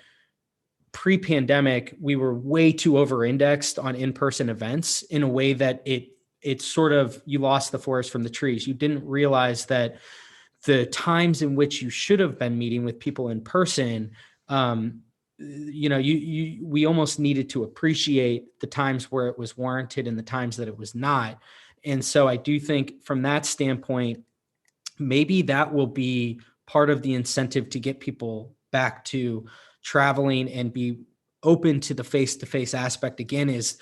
pre-pandemic, we were way too over-indexed on in-person events in a way that it sort of, you lost the forest from the trees. You didn't realize that the times in which you should have been meeting with people in person, we almost needed to appreciate the times where it was warranted and the times that it was not. And so I do think from that standpoint, maybe that will be part of the incentive to get people back to traveling and be open to the face-to-face aspect again, is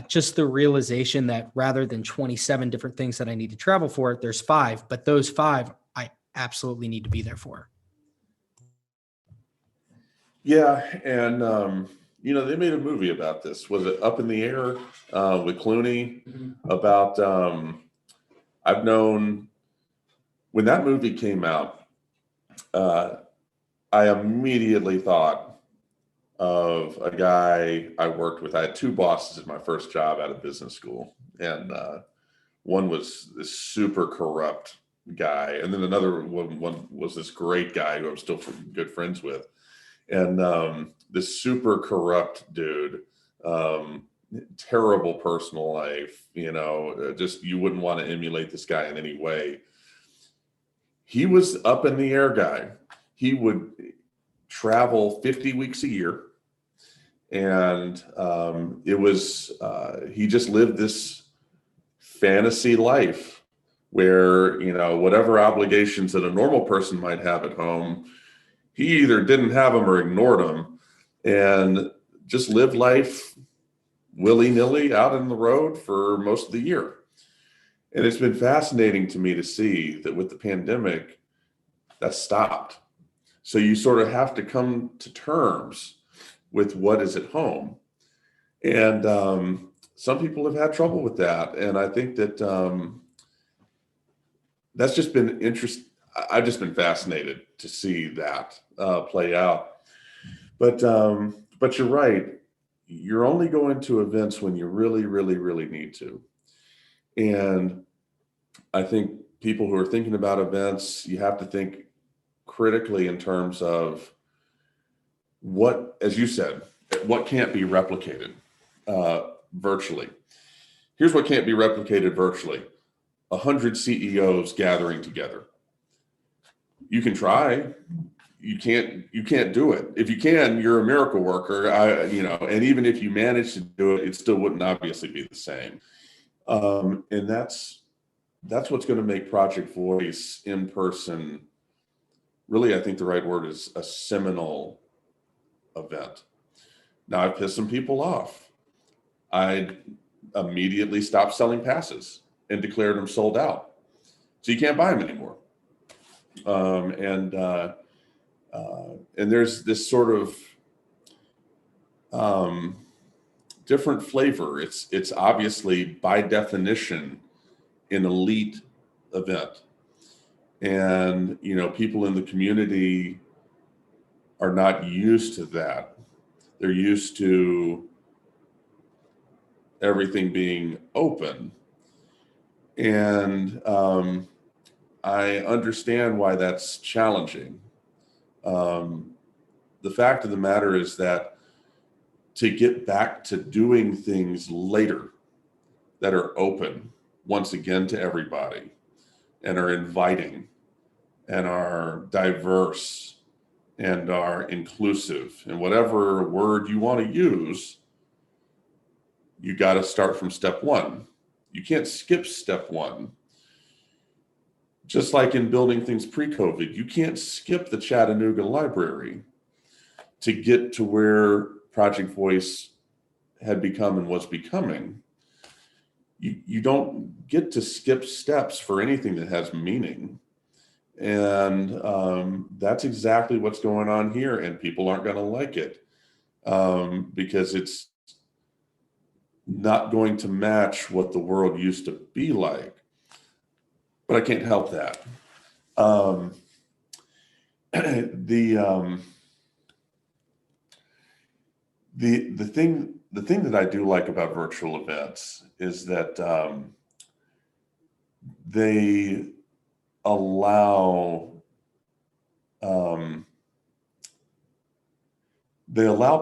just the realization that rather than 27 different things that I need to travel for, there's 5, but those 5 I absolutely need to be there for. Yeah. And, they made a movie about this. Was it Up in the Air with Clooney? About, I've known when that movie came out, I immediately thought of a guy I worked with. I had 2 bosses at my first job out of business school. And one was this super corrupt guy. And then another one was this great guy who I'm still good friends with. And this super corrupt dude, terrible personal life, just you wouldn't want to emulate this guy in any way. He was up in the air guy. He would travel 50 weeks a year. And he just lived this fantasy life where, whatever obligations that a normal person might have at home, he either didn't have them or ignored them and just lived life willy-nilly out on the road for most of the year. And it's been fascinating to me to see that with the pandemic, that stopped. So you sort of have to come to terms with what is at home. And some people have had trouble with that. And I think that that's just been interesting. I've just been fascinated to see that play out. But you're right. You're only going to events when you really, really, really need to. And I think people who are thinking about events, you have to think critically in terms of what, as you said, what can't be replicated virtually. Here's what can't be replicated virtually: 100 CEOs gathering together. You can try. You can't do it. If you can, you're a miracle worker. And even if you manage to do it, it still wouldn't obviously be the same. And that's what's going to make Project Voice in person really, I think the right word is a seminal event. Now, I've pissed some people off. I immediately stopped selling passes and declared them sold out. So you can't buy them anymore. Um, and uh, and there's this sort of um, different flavor. It's obviously by definition an elite event, and people in the community are not used to that. They're used to everything being open, and I understand why that's challenging. Um, the fact of the matter is that to get back to doing things later that are open once again to everybody and are inviting and are diverse and are inclusive and whatever word you want to use, you got to start from step one. You can't skip step one. Just like in building things pre-COVID, you can't skip the Chattanooga library to get to where Project Voice had become and was becoming. You don't get to skip steps for anything that has meaning. And that's exactly what's going on here. And people aren't going to like it because it's not going to match what the world used to be like. But I can't help that. Um, the thing that I do like about virtual events is that they allow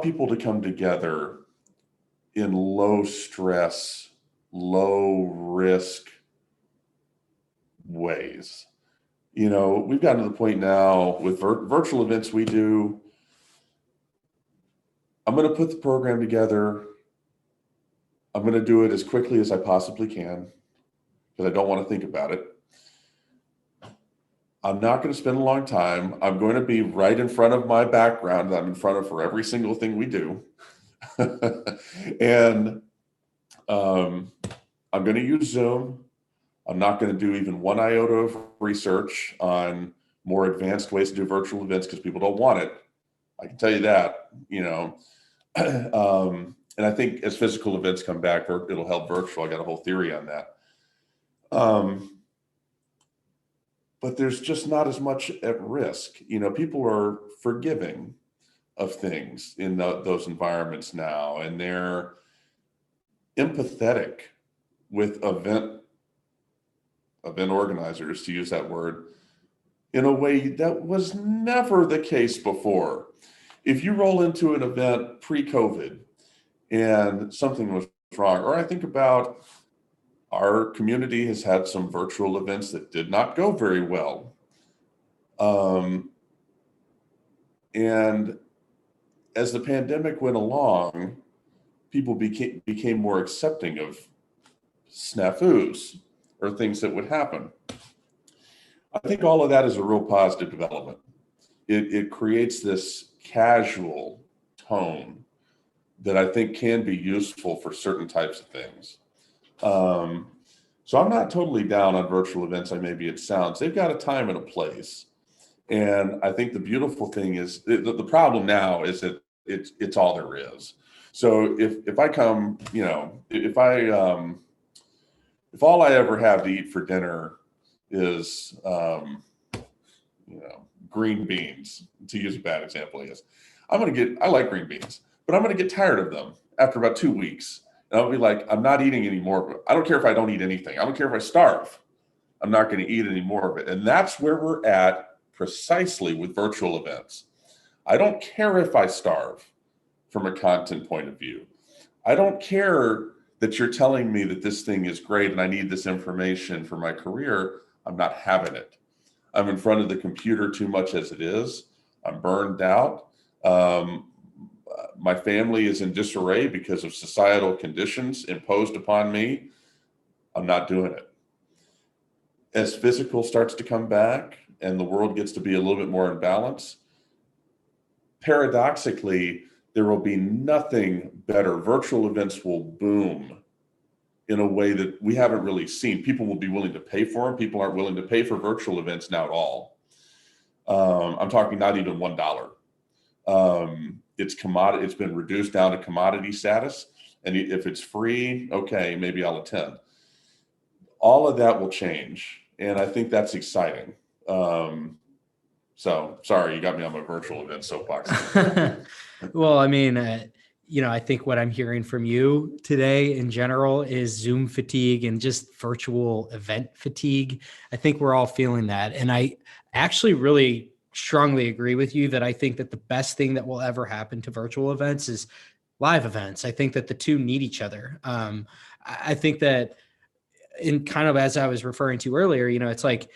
people to come together in low stress, low risk ways. We've gotten to the point now with virtual events we do. I'm going to put the program together. I'm going to do it as quickly as I possibly can because I don't want to think about it. I'm not going to spend a long time. I'm going to be right in front of my background that I'm in front of for every single thing we do. And I'm going to use Zoom. I'm not going to do even one iota of research on more advanced ways to do virtual events because people don't want it. I can tell you that, and I think as physical events come back, it'll help virtual. I got a whole theory on that. But there's just not as much at risk. People are forgiving of things in those environments now, and they're empathetic with event organizers, to use that word, in a way that was never the case before. If you roll into an event pre-COVID and something was wrong, or I think about our community has had some virtual events that did not go very well. And as the pandemic went along, people became more accepting of snafus or things that would happen. I think all of that is a real positive development. It creates this casual tone that I think can be useful for certain types of things. So I'm not totally down on virtual events like maybe it sounds. They've got a time and a place. And I think the beautiful thing is the problem now is that it's all there is. So if I come, if all I ever have to eat for dinner is, green beans, to use a bad example, I like green beans, but I'm going to get tired of them after about 2 weeks. And I'll be like, I'm not eating any more of it. I don't care if I don't eat anything. I don't care if I starve. I'm not going to eat any more of it. And that's where we're at precisely with virtual events. I don't care if I starve from a content point of view. I don't care that you're telling me that this thing is great and I need this information for my career. I'm not having it. I'm in front of the computer too much as it is. I'm burned out. My family is in disarray because of societal conditions imposed upon me. I'm not doing it. As physical starts to come back, and the world gets to be a little bit more in balance, paradoxically, there will be nothing better. Virtual events will boom in a way that we haven't really seen. People will be willing to pay for them. People aren't willing to pay for virtual events now at all. I'm talking not even $1. It's commodity. It's been reduced down to commodity status. And if it's free, okay, maybe I'll attend. All of that will change. And I think that's exciting. So sorry, you got me on my virtual event soapbox. Well, I mean, I think what I'm hearing from you today in general is Zoom fatigue and just virtual event fatigue. I think we're all feeling that. And I actually really strongly agree with you that I think that the best thing that will ever happen to virtual events is live events. I think that the two need each other. I think that in kind of as I was referring to earlier, it's like,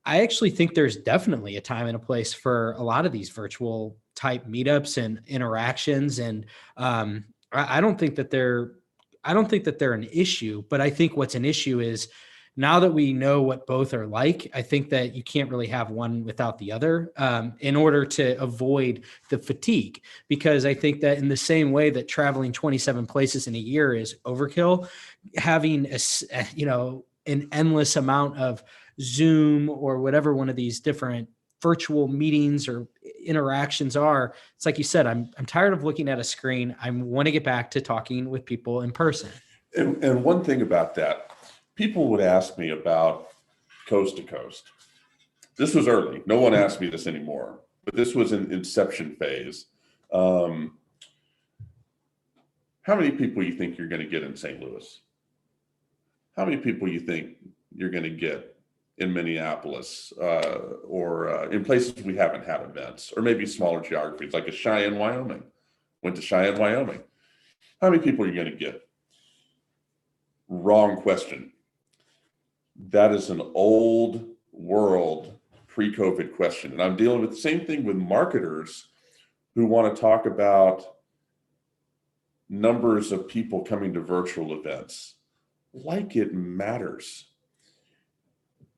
I actually think there's definitely a time and a place for a lot of these virtual type meetups and interactions. And I don't think that they're an issue, but I think what's an issue is now that we know what both are like, I think that you can't really have one without the other in order to avoid the fatigue. Because I think that in the same way that traveling 27 places in a year is overkill, having an endless amount of Zoom or whatever one of these different virtual meetings or interactions are, it's like you said, I'm tired of looking at a screen. I want to get back to talking with people in person. And one thing about that, people would ask me about coast to coast. This was early. No one asked me this anymore, but this was in inception phase. How many people you think you're going to get in St. Louis? How many people you think you're going to get in Minneapolis or in places we haven't had events, or maybe smaller geographies like a Cheyenne, Wyoming? Went to Cheyenne, Wyoming. How many people are you going to get? Wrong question. That is an old world pre-COVID question. And I'm dealing with the same thing with marketers who want to talk about numbers of people coming to virtual events like it matters.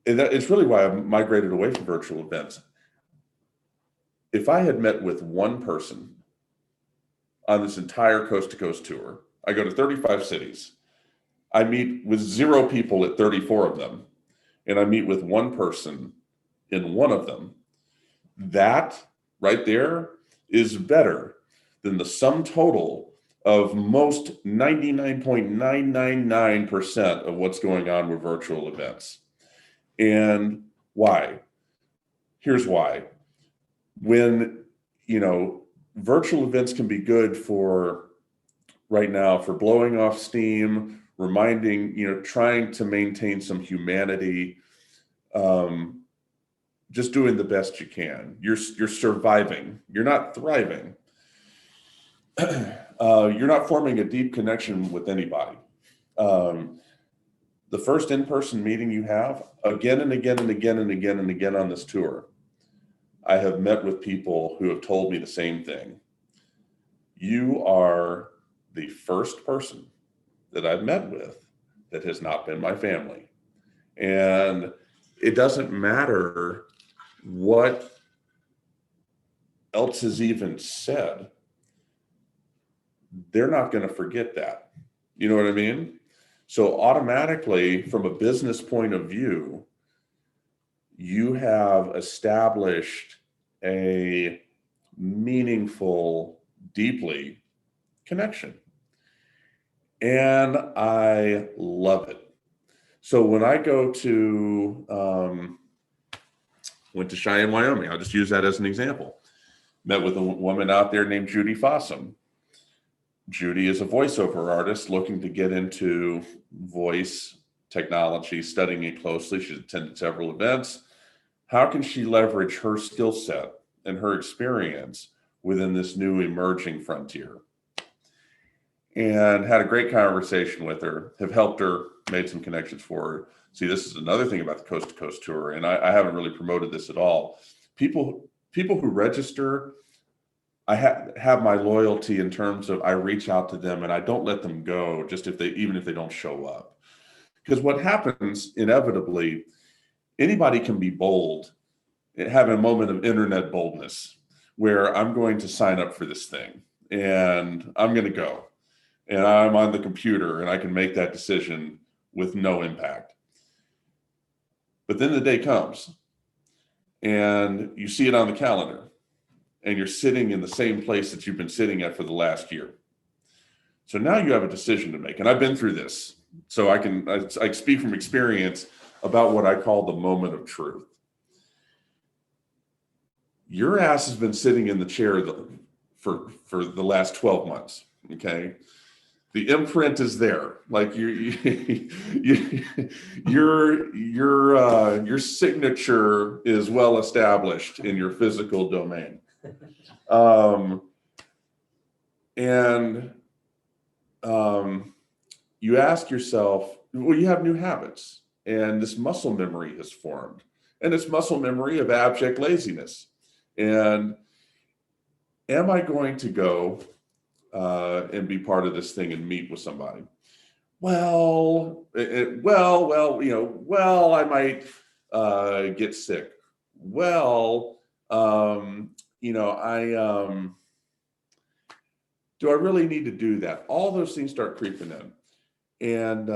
And that it's really why I've migrated away from virtual events. If I had met with one person on this entire coast to coast tour, I go to 35 cities. I meet with 0 people at 34 of them, and I meet with one person in one of them. That right there is better than the sum total of most 99.999% of what's going on with virtual events. And why? Here's why. When, virtual events can be good for right now for blowing off steam, reminding, trying to maintain some humanity, just doing the best you can. You're surviving. You're not thriving. You're not forming a deep connection with anybody. The first in-person meeting you have, again and again and again and again and again on this tour, I have met with people who have told me the same thing. You are the first person that I've met with that has not been my family. And it doesn't matter what else is even said. They're not going to forget that. You know what I mean? So automatically, from a business point of view, you have established a meaningful, deeply connection. And I love it. So when I go to, went to Cheyenne, Wyoming, I'll just use that as an example. Met with a woman out there named Judy Fossum. Judy is a voiceover artist looking to get into voice technology, studying it closely. She's attended several events. How can she leverage her skill set and her experience within this new emerging frontier? And had a great conversation with her, have helped her, made some connections for her. See, this is another thing about the Coast to Coast Tour, and I haven't really promoted this at all. People who register, I have my loyalty in terms of I reach out to them and I don't let them go even if they don't show up. Because what happens inevitably, anybody can be bold having a moment of internet boldness where I'm going to sign up for this thing and I'm going to go and I'm on the computer and I can make that decision with no impact. But then the day comes and you see it on the calendar and you're sitting in the same place that you've been sitting at for the last year. So now you have a decision to make. And I've been through this. So I speak from experience about what I call the moment of truth. Your ass has been sitting in the chair for the last 12 months. Okay. The imprint is there. Like your signature is well established in your physical domain. You ask yourself, well, you have new habits and this muscle memory has formed, and it's muscle memory of abject laziness. And am I going to go and be part of this thing and meet with somebody? Well, I might get sick. Well, do I really need to do that? All those things start creeping in. And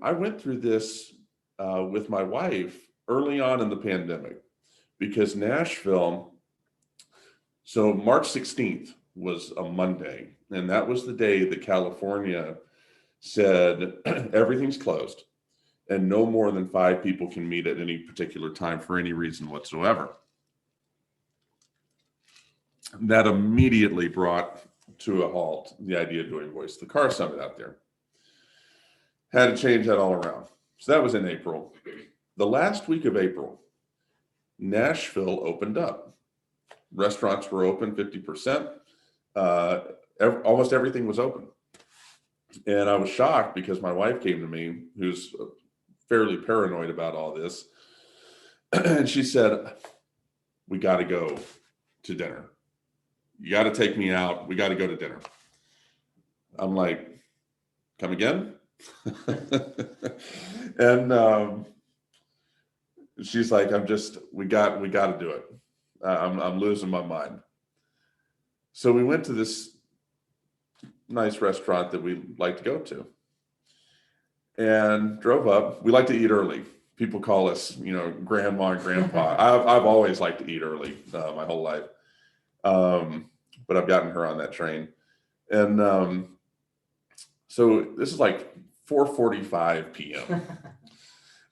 I went through this with my wife early on in the pandemic because Nashville, so March 16th was a Monday, and that was the day that California said everything's closed and no more than 5 people can meet at any particular time for any reason whatsoever. That immediately brought to a halt the idea of doing Voice of the Car Summit out there. Had to change that all around. So that was in April. The last week of April, Nashville opened up. Restaurants were open 50%. Almost everything was open. And I was shocked because my wife came to me, who's fairly paranoid about all this. And she said, we got to go to dinner. You got to take me out. We got to go to dinner. I'm like, come again? And she's like, we got to do it. I'm losing my mind. So we went to this nice restaurant that we like to go to and drove up. We like to eat early. People call us, grandma and grandpa. I've always liked to eat early my whole life. But I've gotten her on that train. And so this is like 4:45 p.m.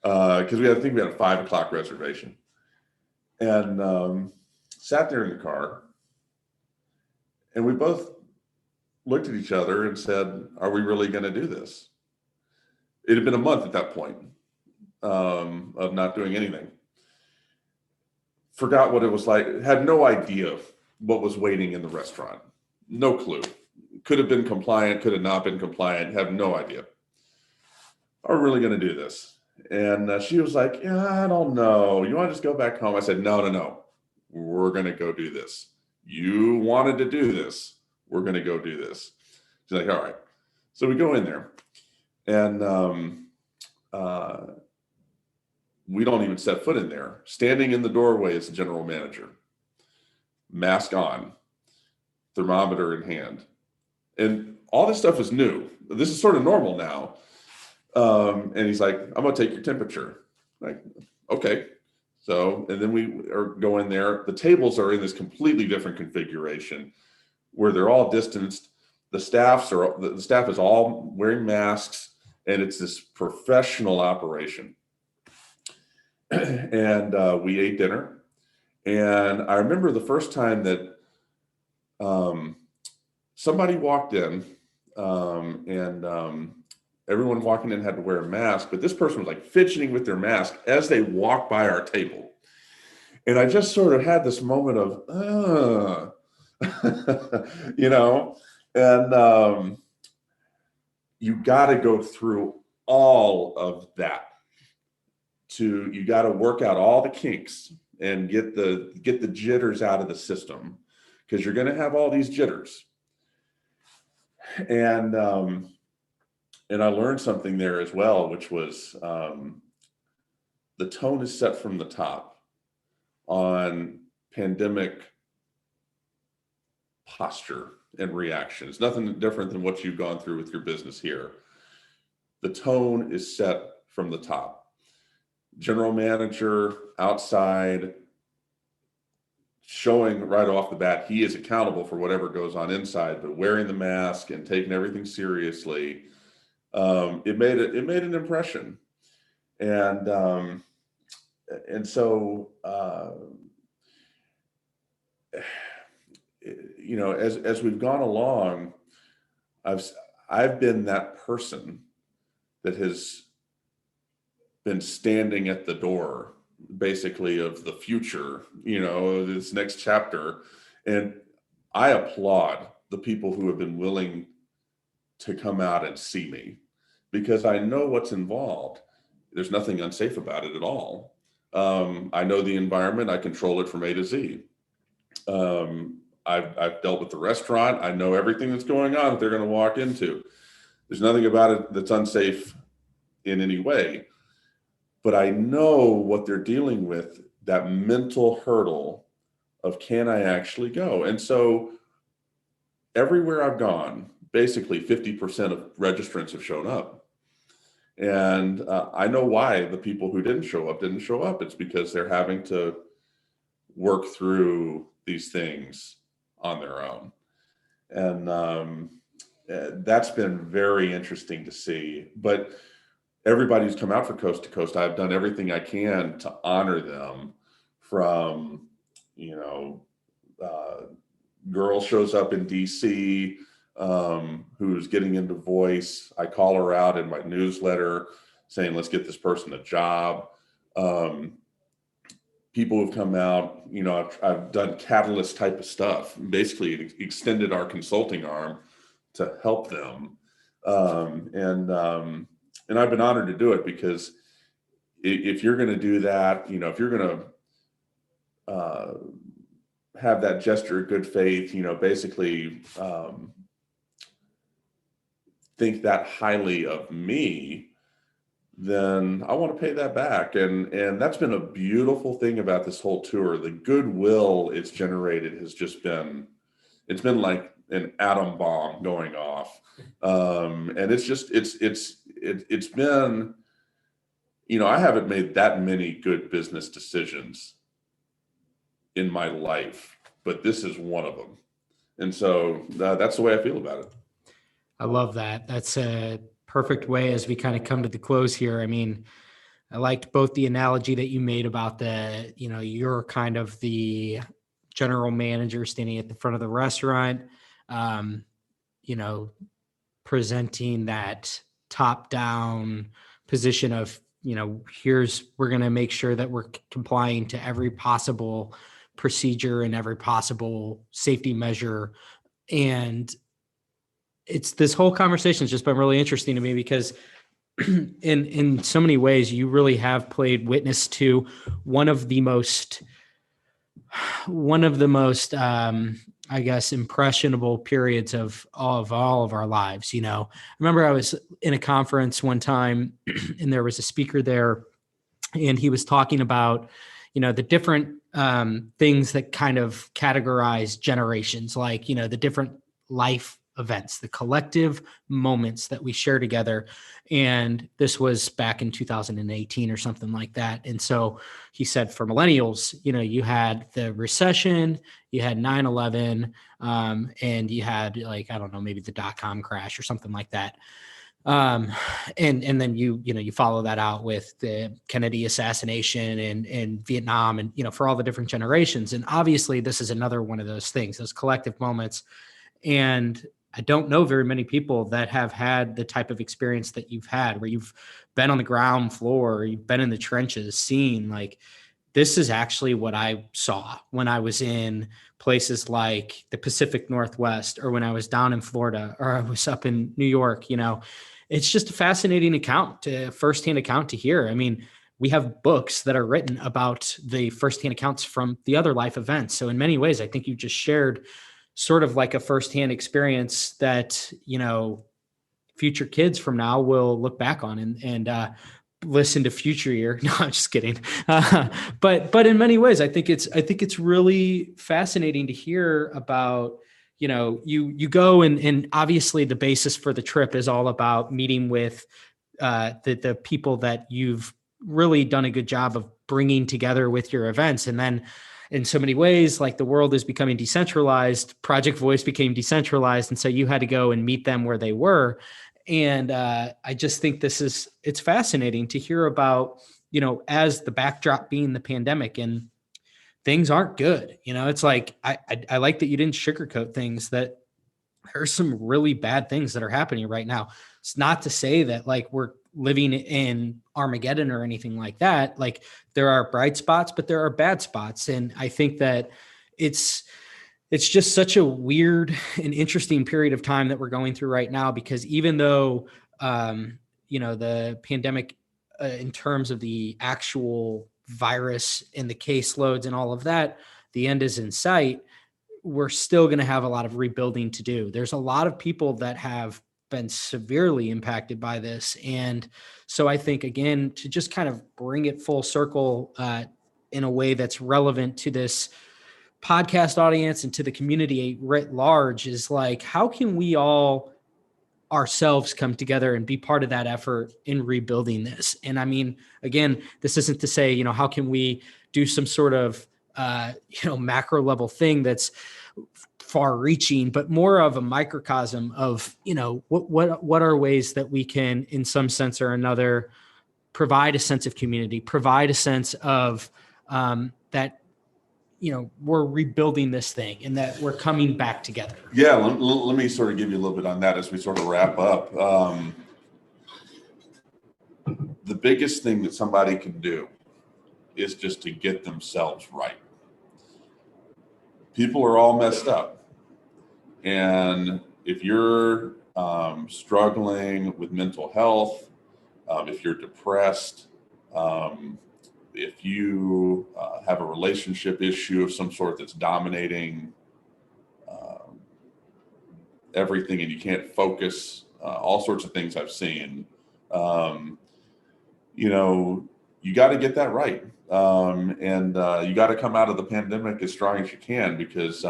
Because I think we had a 5 o'clock reservation. And sat there in the car. And we both looked at each other and said, are we really going to do this? It had been a month at that point of not doing anything. Forgot what it was like. Had no idea what was waiting in the restaurant. No clue. Could have been compliant, could have not been compliant. Have no idea. Are we really going to do this? And she was like, yeah, I don't know. You want to just go back home? I said, no. We're going to go do this. You wanted to do this. We're going to go do this. She's like, all right. So we go in there and we don't even set foot in there. Standing in the doorway is the general manager. Mask on, thermometer in hand. And all this stuff is new. This is sort of normal now. And he's like, I'm going to take your temperature. Like, okay. So, and then we are going there. The tables are in this completely different configuration where they're all distanced. The staff is all wearing masks, and it's this professional operation. And we ate dinner. And I remember the first time that somebody walked in, and everyone walking in had to wear a mask, but this person was like fidgeting with their mask as they walked by our table. And I just sort of had this moment of, and you got to go through all of that. You got to work out all the kinks and get the jitters out of the system, because you're going to have all these jitters. And I learned something there as well, which was the tone is set from the top. on pandemic posture and reaction. It's nothing different than what you've gone through with your business here. The tone is set from the top. General manager outside, showing right off the bat he is accountable for whatever goes on inside, but wearing the mask and taking everything seriously. It made an impression, and so you know, as we've gone along, I've been that person that has been standing at the door, basically, of the future, you know, this next chapter. And I applaud the people who have been willing to come out and see me, because I know what's involved. There's nothing unsafe about it at all. I know the environment. I control it from A to Z. I've dealt with the restaurant. I know everything that's going on that they're going to walk into. There's nothing about it that's unsafe in any way. But I know what they're dealing with, that mental hurdle of, can I actually go? And so everywhere I've gone, basically 50% of registrants have shown up. And I know why the people who didn't show up. It's because they're having to work through these things on their own. And that's been very interesting to see. But everybody who's come out for Coast to Coast, I've done everything I can to honor them. From, you know, girl shows up in DC who's getting into voice. I call her out in my newsletter saying, let's get this person a job. People who've come out, you know, I've done catalyst type of stuff, basically extended our consulting arm to help them. And I've been honored to do it, because if you're going to do that, you know, if you're going to have that gesture of good faith, you know, basically think that highly of me, then I want to pay that back. And that's been a beautiful thing about this whole tour. The goodwill it's generated has just been, it's been like an atom bomb going off. And it's just, it's been, you know, I haven't made that many good business decisions in my life, but this is one of them. And so that's the way I feel about it. I love that. That's a perfect way as we kind of come to the close here. I mean, I liked both the analogy that you made about the, you know, you're kind of the general manager standing at the front of the restaurant, you know, presenting that top down position of, you know, we're going to make sure that we're complying to every possible procedure and every possible safety measure. And this whole conversation has just been really interesting to me, because in so many ways, you really have played witness to one of the most, I guess, impressionable periods of all of our lives. You know, I remember I was in a conference one time and there was a speaker there, and he was talking about, you know, the different things that kind of categorize generations, like, you know, the different life events, the collective moments that we share together. And this was back in 2018 or something like that. And so he said, for millennials, you know, you had the recession, you had 9/11, and you had, like, I don't know, maybe the .com crash or something like that. And then you follow that out with the Kennedy assassination and Vietnam, and, you know, for all the different generations. And obviously this is another one of those things, those collective moments. And I don't know very many people that have had the type of experience that you've had, where you've been on the ground floor, you've been in the trenches, seeing, like, this is actually what I saw when I was in places like the Pacific Northwest, or when I was down in Florida, or I was up in New York. You know, it's just a fascinating firsthand account to hear. I mean, we have books that are written about the firsthand accounts from the other life events. So in many ways, I think you just shared sort of like a firsthand experience that, you know, future kids from now will look back on. And listen to future year. No, I'm just kidding. But in many ways, I think it's really fascinating to hear about, you go and obviously the basis for the trip is all about meeting with the people that you've really done a good job of bringing together with your events. And then in so many ways, like the world is becoming decentralized, Project Voice became decentralized. And so you had to go and meet them where they were. And I just think it's fascinating to hear about, as the backdrop being the pandemic, and things aren't good. It's like, I like that you didn't sugarcoat things, that there's some really bad things that are happening right now. It's not to say that like we're living in Armageddon or anything like that. Like there are bright spots, but there are bad spots. And I think that it's just such a weird and interesting period of time that we're going through right now, because even though, the pandemic, in terms of the actual virus and the caseloads and all of that, the end is in sight. We're still going to have a lot of rebuilding to do. There's a lot of people that have been severely impacted by this. And so I think, again, to just kind of bring it full circle in a way that's relevant to this podcast audience and to the community writ large, is like, how can we all ourselves come together and be part of that effort in rebuilding this? And I mean, again, this isn't to say, how can we do some sort of, macro level thing that's far reaching, but more of a microcosm of, what are ways that we can, in some sense or another, provide a sense of community, provide a sense of that, we're rebuilding this thing and that we're coming back together. Yeah, let me sort of give you a little bit on that as we sort of wrap up. The biggest thing that somebody can do is just to get themselves right. People are all messed up. And if you're struggling with mental health, if you're depressed, if you have a relationship issue of some sort that's dominating everything and you can't focus, all sorts of things I've seen, you got to get that right. And you got to come out of the pandemic as strong as you can, because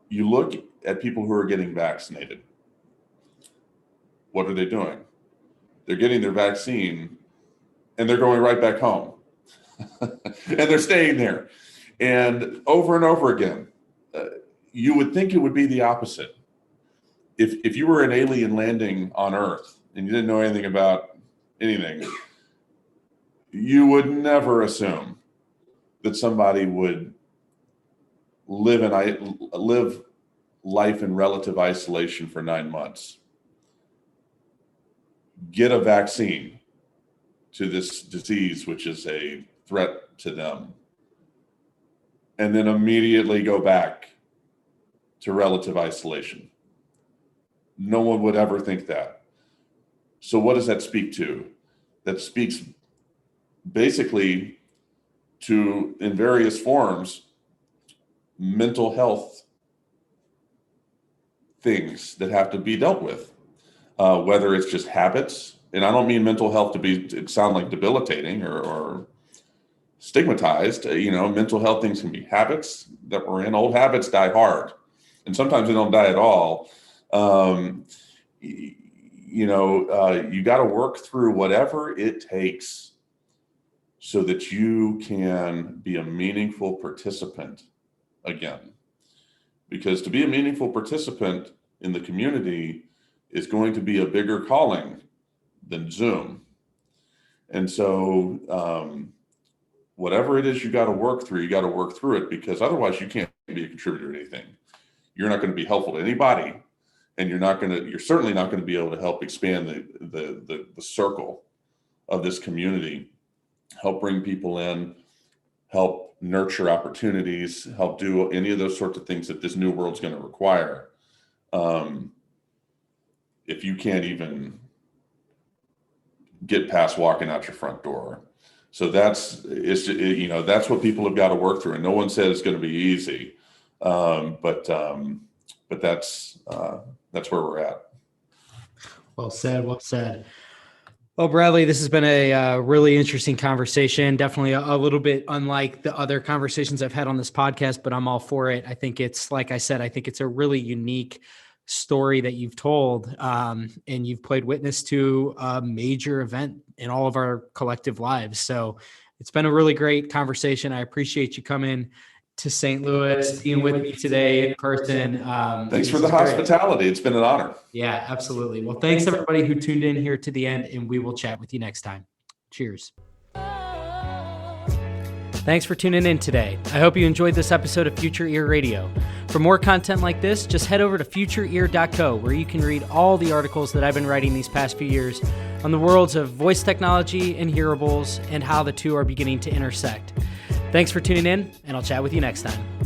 you look at people who are getting vaccinated. What are they doing? They're getting their vaccine and they're going right back home and they're staying there. And over again, you would think it would be the opposite. If you were an alien landing on Earth and you didn't know anything about anything, you would never assume that somebody would live life in relative isolation for 9 months, get a vaccine to this disease, which is a threat to them, and then immediately go back to relative isolation. No one would ever think that. So what does that speak to? That speaks basically to, in various forms, mental health things that have to be dealt with, whether it's just habits. And I don't mean mental health to sound like debilitating or stigmatized. Mental health things can be habits that we're in. Old habits die hard, and sometimes they don't die at all. You got to work through whatever it takes so that you can be a meaningful participant again. Because to be a meaningful participant in the community is going to be a bigger calling than Zoom. And so whatever it is you got to work through it, because otherwise you can't be a contributor to anything. You're not going to be helpful to anybody, and you're certainly not going to be able to help expand the circle of this community, help bring people in, help nurture opportunities, help do any of those sorts of things that this new world's going to require. If you can't even get past walking out your front door. So that's what people have got to work through. And no one said it's going to be easy. But that's where we're at. Well said. Well said. Well, Bradley, this has been a really interesting conversation. Definitely a little bit unlike the other conversations I've had on this podcast, but I'm all for it. I think it's, like I said, I think it's a really unique story that you've told, and you've played witness to a major event in all of our collective lives. So it's been a really great conversation. I appreciate you coming to St. Louis, being with me today in person. Thanks for the hospitality. It's been an honor. Yeah, absolutely. Well, thanks everybody who tuned in here to the end, and we will chat with you next time. Cheers. Thanks for tuning in today. I hope you enjoyed this episode of Future Ear Radio. For more content like this, just head over to futureear.co, where you can read all the articles that I've been writing these past few years on the worlds of voice technology and hearables and how the two are beginning to intersect. Thanks for tuning in, and I'll chat with you next time.